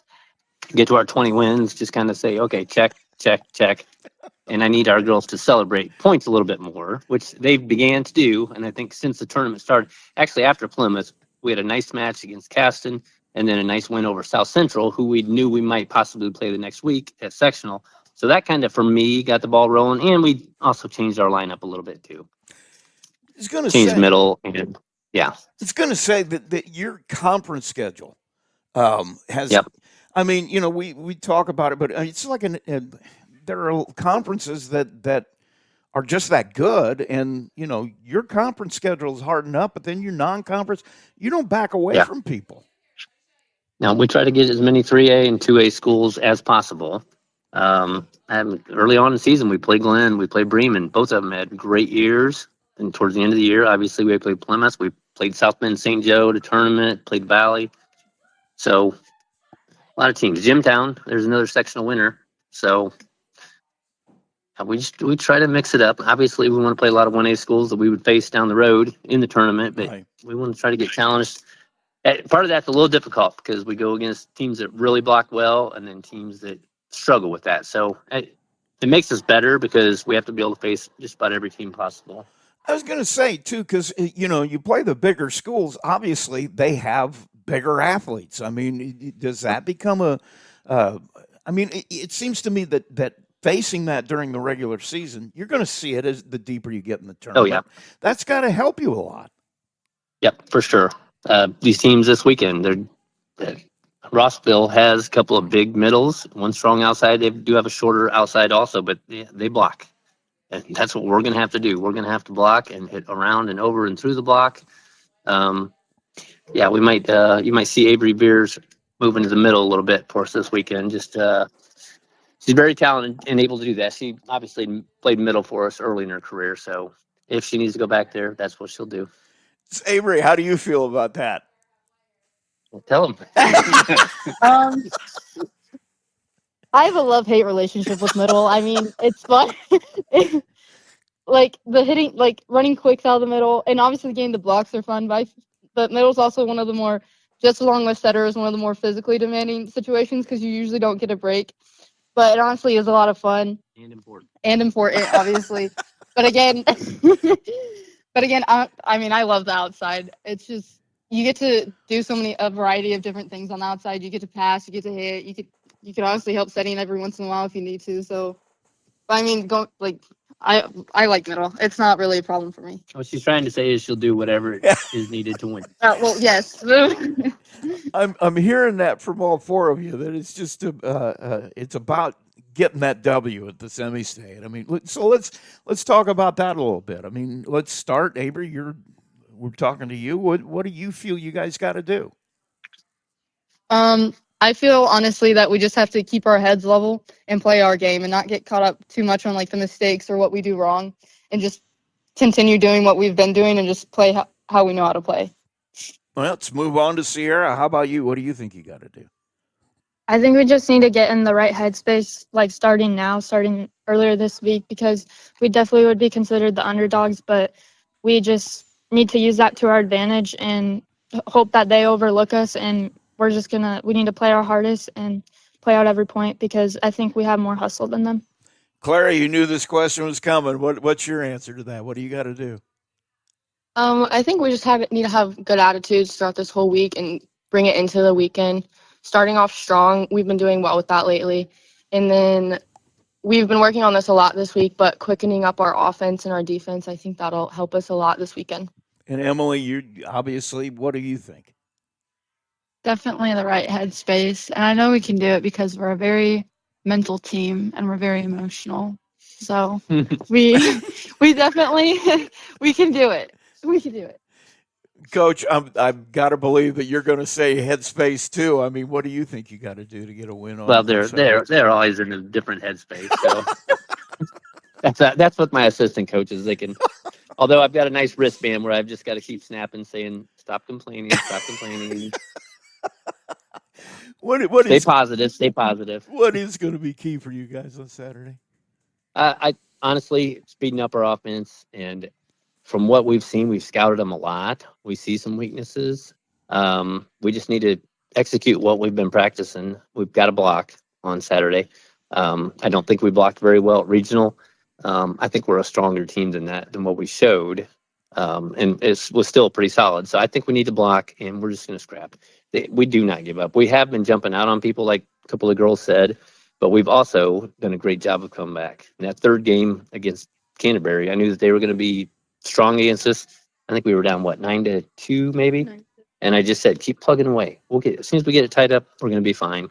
get to our 20 wins, just kind of say, okay, check, check, check. And I need our girls to celebrate points a little bit more, which they began to do. And I think since the tournament started, actually after Plymouth, we had a nice match against Caston and then a nice win over South Central, who we knew we might possibly play the next week at sectional. So that kind of, for me, got the ball rolling. And we also changed our lineup a little bit too. It's going to Changed say, middle. And yeah. it's going to say that your conference schedule has, Yep. I mean, you know, we talk about it, but it's like there are conferences that are just that good. And, you know, your conference schedule is hardened up, but then your non-conference, you don't back away Yeah. from people. Now we try to get as many 3A and 2A schools as possible. And early on in the season, we played Glenn, we played Bremen. Both of them had great years. And towards the end of the year, obviously, we played Plymouth. We played South Bend, St. Joe to tournament, played Valley. So a lot of teams. Jimtown, there's another sectional winner. So we try to mix it up. Obviously, we want to play a lot of 1A schools that we would face down the road in the tournament, but Right. we want to try to get challenged. Part of that's a little difficult because we go against teams that really block well and then teams that struggle with that. So it makes us better because we have to be able to face just about every team possible. I was going to say, too, because, you know, you play the bigger schools, obviously they have bigger athletes. I mean, does that become I mean, it seems to me that facing that during the regular season, you're going to see it as the deeper you get in the tournament. Oh, yeah. That's got to help you a lot. Yep, for sure. These teams this weekend, Rossville has a couple of big middles, one strong outside. They do have a shorter outside also, but they block. And that's what we're going to have to do. We're going to have to block and hit around and over and through the block. Yeah, we might. You might see Avery Beers moving to the middle a little bit for us this weekend. Just she's very talented and able to do that. She obviously played middle for us early in her career. So if she needs to go back there, that's what she'll do. Avery, how do you feel about that? Well, tell them. I have a love-hate relationship with middle. I mean, it's fun. Like the hitting, like running quicks out of the middle, and obviously the game, the blocks are fun. But middle's also one of the more, just along with setter, is one of the more physically demanding situations because you usually don't get a break. But it honestly is a lot of fun And important. and important, obviously. But again, I mean, I love the outside. It's just you get to do a variety of different things on the outside. You get to pass, you get to hit, you could honestly help setting every once in a while if you need to. So, I mean, I like middle. It's not really a problem for me. What she's trying to say is she'll do whatever is needed to win. Well, yes. I'm hearing that from all four of you, that it's just it's about getting that W at the semi-state. I mean, so let's talk about that a little bit. I mean, let's start. Avery, we're talking to you. What do you feel you guys got to do? I feel honestly that we just have to keep our heads level and play our game and not get caught up too much on like the mistakes or what we do wrong, and just continue doing what we've been doing and just play how we know how to play. Well, let's move on to Sierra. How about you? What do you think you got to do? I think we just need to get in the right headspace, like starting earlier this week, because we definitely would be considered the underdogs, but we just need to use that to our advantage and hope that they overlook us, and we need to play our hardest and play out every point because I think we have more hustle than them. Clara, you knew this question was coming. What's your answer to that? What do you got to do? I think we just need to have good attitudes throughout this whole week and bring it into the weekend. Starting off strong, we've been doing well with that lately. And then we've been working on this a lot this week, but quickening up our offense and our defense, I think that'll help us a lot this weekend. And Emily, you obviously, what do you think? Definitely the right headspace. And I know we can do it because we're a very mental team and we're very emotional. So we definitely, we can do it. We can do it. Coach, I've got to believe that you're going to say headspace too. I mean, what do you think you got to do to get a win on? Well, they're always in a different headspace. So that's what my assistant coaches, they can. Although I've got a nice wristband where I've just got to keep snapping, saying, "Stop complaining, stop complaining." What Stay is positive. Stay positive. what is going to be key for you guys on Saturday? I honestly speeding up our offense, and from what we've seen, we've scouted them a lot. We see some weaknesses. We just need to execute what we've been practicing. We've got a block on Saturday. I don't think we blocked very well at regional. I think we're a stronger team than what we showed. And it was still pretty solid. So I think we need to block, and we're just going to scrap. We do not give up. We have been jumping out on people, like a couple of girls said, but we've also done a great job of coming back. In that third game against Canterbury, I knew that they were going to be strong against us. I think we were down 9-2 maybe. And I just said, keep plugging away. As soon as we get it tied up, we're going to be fine.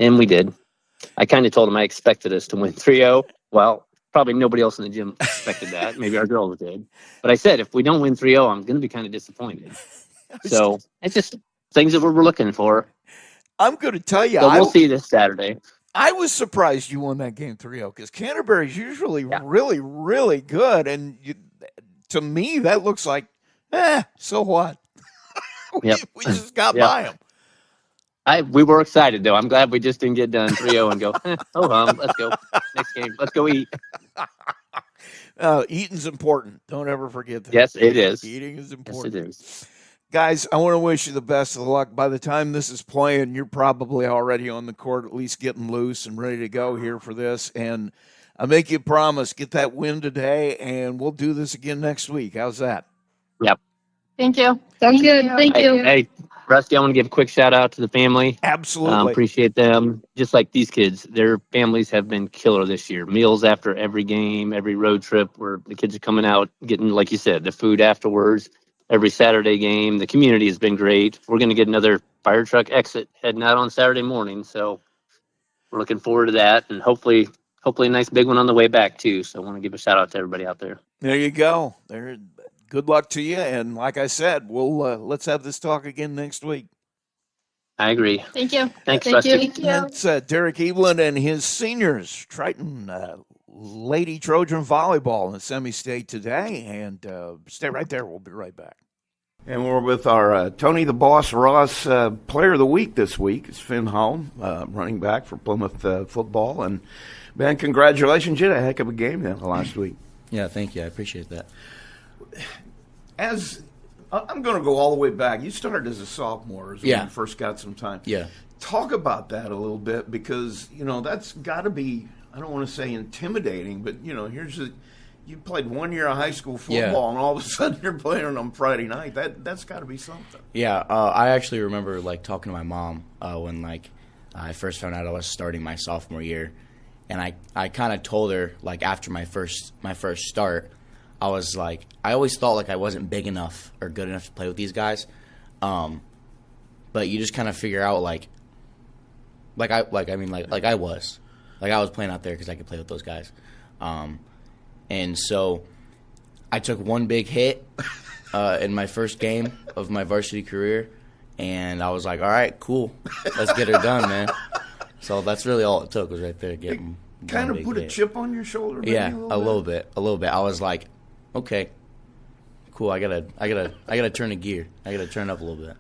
And we did. I kind of told them I expected us to win 3-0. Well, probably nobody else in the gym expected that. Maybe our girls did. But I said, if we don't win 3-0, I'm going to be kind of disappointed. So it's just things that we're looking for. I'm going to tell you, So we'll see this Saturday. I was surprised you won that game 3-0 because Canterbury's usually really, really good. And to me, that looks like, so what? we just got by them. We were excited, though. I'm glad we just didn't get done 3-0 and go, let's go. Next game. Let's go eat. Eating's important. Don't ever forget that. Yes, it is. Eating is important. Yes, it is. Guys, I want to wish you the best of luck. By the time this is playing, you're probably already on the court, at least getting loose and ready to go here for this. And I make you a promise, get that win today, and we'll do this again next week. How's that? Yep. Thank you. Sounds good. Thank you. Hey, Rusty, I want to give a quick shout out to the family. Absolutely. Appreciate them. Just like these kids, their families have been killer this year. Meals after every game, every road trip where the kids are coming out, getting, like you said, the food afterwards. Every Saturday game. The community has been great. We're going to get another fire truck exit heading out on Saturday morning. So we're looking forward to that. And hopefully a nice big one on the way back too. So I want to give a shout out to everybody out there. There you go. Good luck to you. And like I said, we'll let's have this talk again next week. I agree. Thank you. Thanks, Thank Rusty. you. Thank you. That's Derek Evelyn and his seniors, Triton Lady Trojan Volleyball in the semi-state today. And stay right there. We'll be right back. And we're with our Tony the Boss Ross Player of the Week this week. It's Finn Hall, running back for Plymouth football. And, man, congratulations. You had a heck of a game last week. Yeah, thank you. I appreciate that. I'm going to go all the way back. You started as a sophomore when you first got some time. Yeah. Talk about that a little bit because, that's got to be, I don't want to say intimidating, but, you played 1 year of high school football and all of a sudden you're playing on Friday night. That's got to be something. Yeah, I actually remember, talking to my mom when, I first found out I was starting my sophomore year. And I kind of told her, after my first start, I was like, I always thought I wasn't big enough or good enough to play with these guys. But you just kind of figure out I was playing out there because I could play with those guys. And so I took one big hit in my first game of my varsity career, and I was like, all right, cool. Let's get her done, man. So that's really all it took was right there getting kind of put a chip on your shoulder, maybe, yeah, a little bit. I was like, okay, cool. I gotta turn a gear. I gotta turn it up a little bit.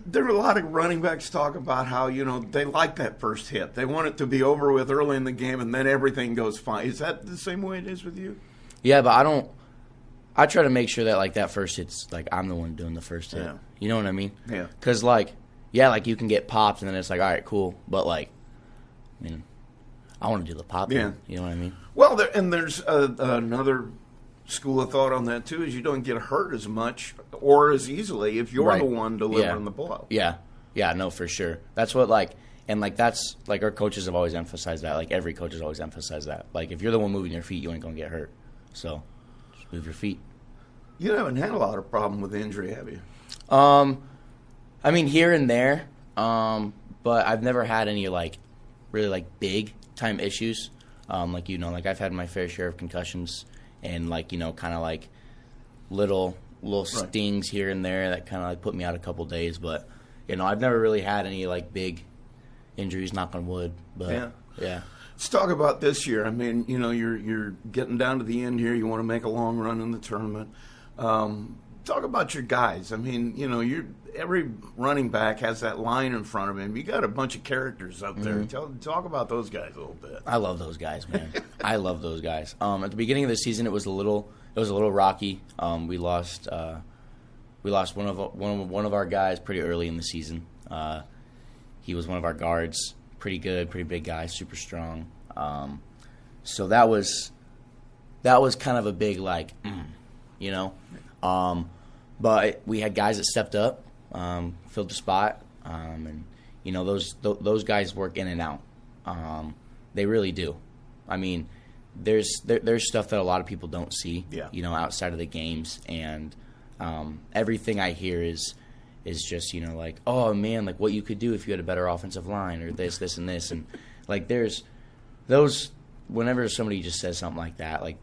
There are a lot of running backs talk about how they like that first hit. They want it to be over with early in the game, and then everything goes fine. Is that the same way it is with you? Yeah, but I don't. I try to make sure that that first hit's I'm the one doing the first hit. Yeah. You know what I mean? Yeah. Because you can get popped, and then it's all right, cool. But I want to do the pop. Yeah. You know what I mean? Well, there's another school of thought on that too is you don't get hurt as much or as easily if you're the one delivering the blow. Yeah, no, for sure. That's what that's our coaches have always emphasized that. Every coach has always emphasized that. If you're the one moving your feet, you ain't gonna get hurt. So just move your feet. You haven't had a lot of problem with injury, have you? I mean here and there, but I've never had any really big time issues. I've had my fair share of concussions. And kind of little stings here and there that kind of put me out a couple days, but I've never really had any big injuries, knock on wood. But yeah. Let's talk about this year. I mean, you're getting down to the end here. You want to make a long run in the tournament. Talk about your guys. I mean, you know, every running back has that line in front of him. You got a bunch of characters up there. Talk about those guys a little bit. I love those guys, man. I love those guys. At the beginning of the season, it was a little rocky. We lost one of our guys pretty early in the season. He was one of our guards, pretty good, pretty big guy, super strong. So that was kind of a big you know. But we had guys that stepped up, filled the spot, and you know those guys work in and out. They really do. I mean, there's stuff that a lot of people don't see. Yeah. You know, outside of the games, and everything I hear is just, you know, like, oh man, like what you could do if you had a better offensive line, or this and this, and like there's those. Whenever somebody just says something like that, like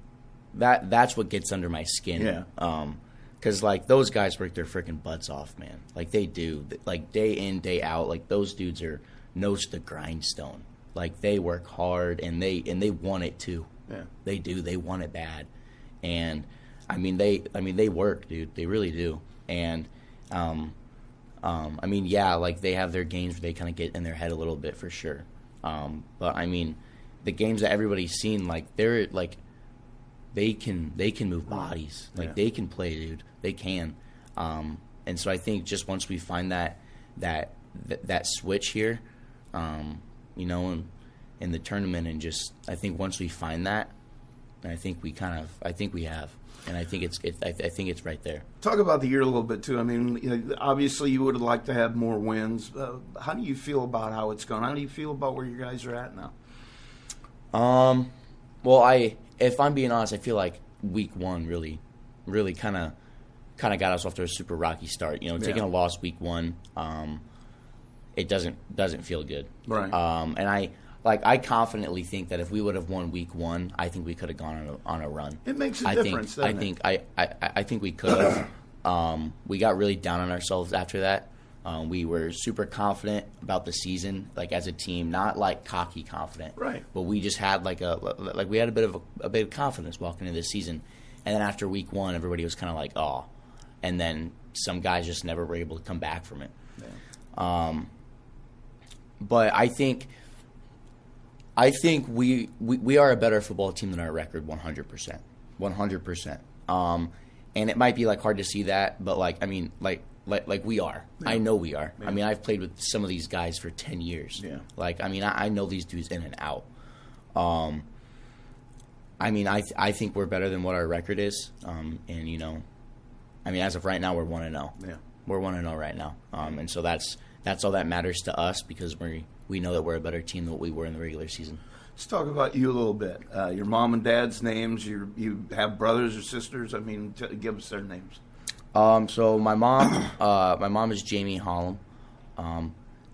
that's what gets under my skin. Yeah. Because, like, those guys work their freaking butts off, man. Like, they do. Like, day in, day out. Like, those dudes are nose to the grindstone. Like, they work hard, and they want it, too. Yeah. They do. They want it bad. And, they work, dude. They really do. And, like, they have their games where they kind of get in their head a little bit, for sure. But, I mean, the games that everybody's seen, like, they're, like, they can move bodies. Like, they can play, dude. They can. And so I think just once we find that switch here, you know, in the tournament, and just I think once we find that, I think we have, and I think it's right there. Talk about the year a little bit too. I mean, you know, obviously you would like to have more wins. How do you feel about how it's gone? How do you feel about where you guys are at now? Well, if I'm being honest, I feel like week one really kind of got us off to a super rocky start. You know, taking a loss week one, it doesn't feel good. Right. And I confidently think that if we would have won week one, I think we could have gone on a run. It makes a difference. I think we could have. We got really down on ourselves after that. We were super confident about the season, like as a team, not like cocky confident, right? But we just had we had a bit of confidence walking into this season, and then after week one, everybody was kind of like, oh, and then some guys just never were able to come back from it. Yeah. But I think we are a better football team than our record, 100%. And it might be like hard to see that, but like we are. Yeah. I know we are. Yeah. I mean, I've played with some of these guys for 10 years. Yeah. Like, I mean, I know these dudes in and out. I mean, I think we're better than what our record is. And, you know, I mean, as of right now, we're 1-0. Yeah. We're 1-0 right now. And so that's all that matters to us, because we know that we're a better team than what we were in the regular season. Let's talk about you a little bit. Your mom and dad's names. You have brothers or sisters? I mean, give us their names. So my mom is Jamie Hollum.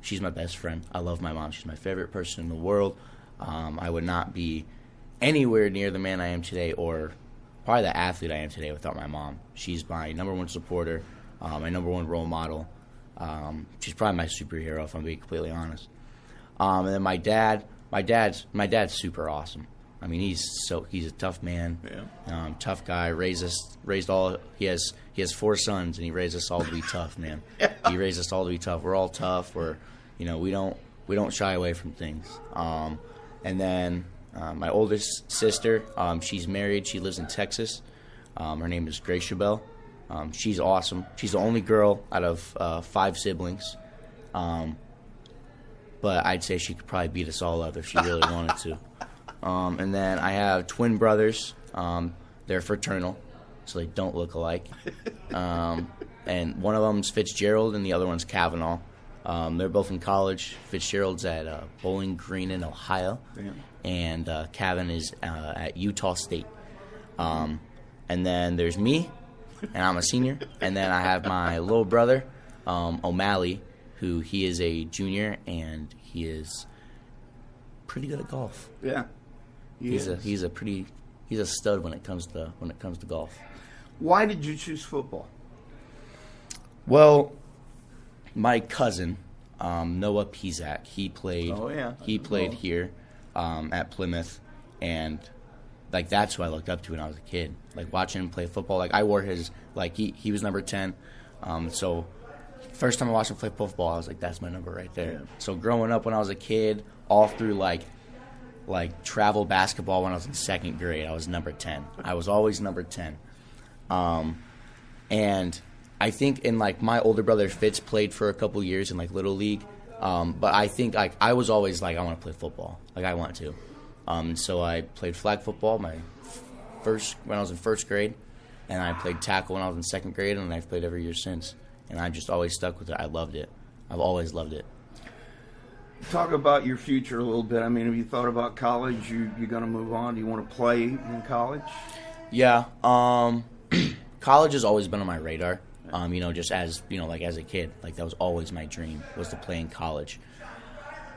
She's my best friend. I love my mom. She's my favorite person in the world. I would not be anywhere near the man I am today, or probably the athlete I am today, without my mom. She's my number one supporter, my number one role model. She's probably my superhero, if I'm being completely honest. And then my dad's super awesome. I mean, he's a tough man, tough guy. He has 4 sons, and he raised us all to be tough, man. He raised us all to be tough. We're all tough. We don't shy away from things. And then my oldest sister, she's married. She lives in Texas. Her name is Grace Chabelle. She's awesome. She's the only girl out of 5 siblings. But I'd say she could probably beat us all up if she really wanted to. And then I have twin brothers. They're fraternal, so they don't look alike. And one of them's Fitzgerald, and the other one's Kavanaugh. They're both in college. Fitzgerald's at Bowling Green in Ohio, and Kavanaugh is at Utah State. And then there's me, and I'm a senior. And then I have my little brother, O'Malley, who he is a junior, and he is pretty good at golf. Yeah. He's a stud when it comes to golf. Why did you choose football? Well, my cousin Noah Pizak, he played here at Plymouth, and like that's who I looked up to when I was a kid. Like watching him play football. Like I wore his Like he was number 10. So first time I watched him play football, I was like, that's my number right there. Yeah. So growing up when I was a kid, all through like travel basketball when I was in second grade, I was number 10. I was always number 10. And I think in like my older brother Fitz played for a couple years in like Little League. But I think like I was always like, I want to play football. Like I want to. So I played flag football when I was in first grade, and I played tackle when I was in second grade, and I've played every year since. And I just always stuck with it. I loved it. I've always loved it. Talk about your future a little bit. I mean, have you thought about college? You're going to move on? Do you want to play in college? Yeah. College has always been on my radar. Just as, like as a kid, like that was always my dream, was to play in college.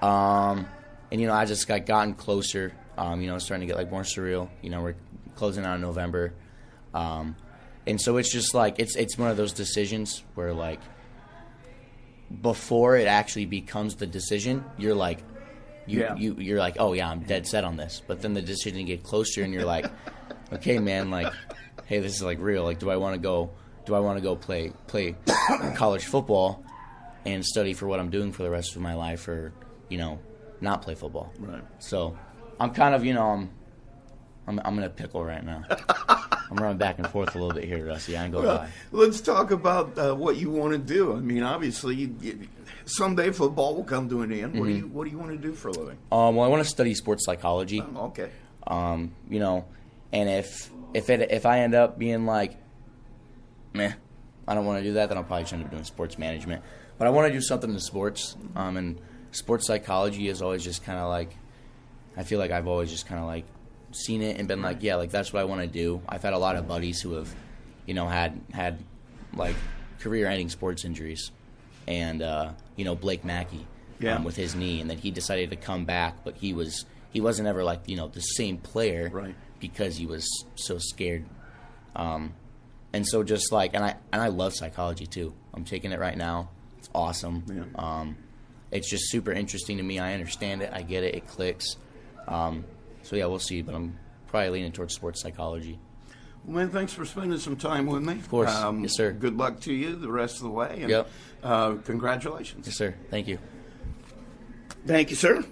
And, I just got gotten closer, starting to get like more surreal. We're closing out in November. And so it's just like, it's one of those decisions where like, before it actually becomes the decision, you're like, you're like, oh yeah, I'm dead set on this. But then the decision get closer and you're like, okay, man, like, hey, this is like real. Like, do I want to go play college football and study for what I'm doing for the rest of my life, or, not play football? Right. So I'm kind of, I'm in a pickle right now. I'm running back and forth a little bit here, Rusty. I ain't gonna lie. Let's talk about what you want to do. I mean, obviously, someday football will come to an end. Mm-hmm. What do you want to do for a living? Well, I want to study sports psychology. Okay. And if I end up being like, meh, I don't want to do that, then I'll probably end up doing sports management. But I want to do something in sports. And sports psychology is always just kind of like, I feel like I've always just kind of like seen it and been like, yeah, like that's what I want to do. I've had a lot of buddies who have, had like career-ending sports injuries, and Blake Mackey, with his knee, and then he decided to come back, but he wasn't ever like the same player, right? Because he was so scared. And so just like, and I love psychology too. I'm taking it right now. It's awesome. Yeah. It's just super interesting to me. I understand it. I get it. It clicks. So yeah, we'll see. But I'm probably leaning towards sports psychology. Well, man, thanks for spending some time with me. Of course. Yes, sir. Good luck to you the rest of the way. And, yep. Congratulations. Yes, sir. Thank you. Thank you, sir.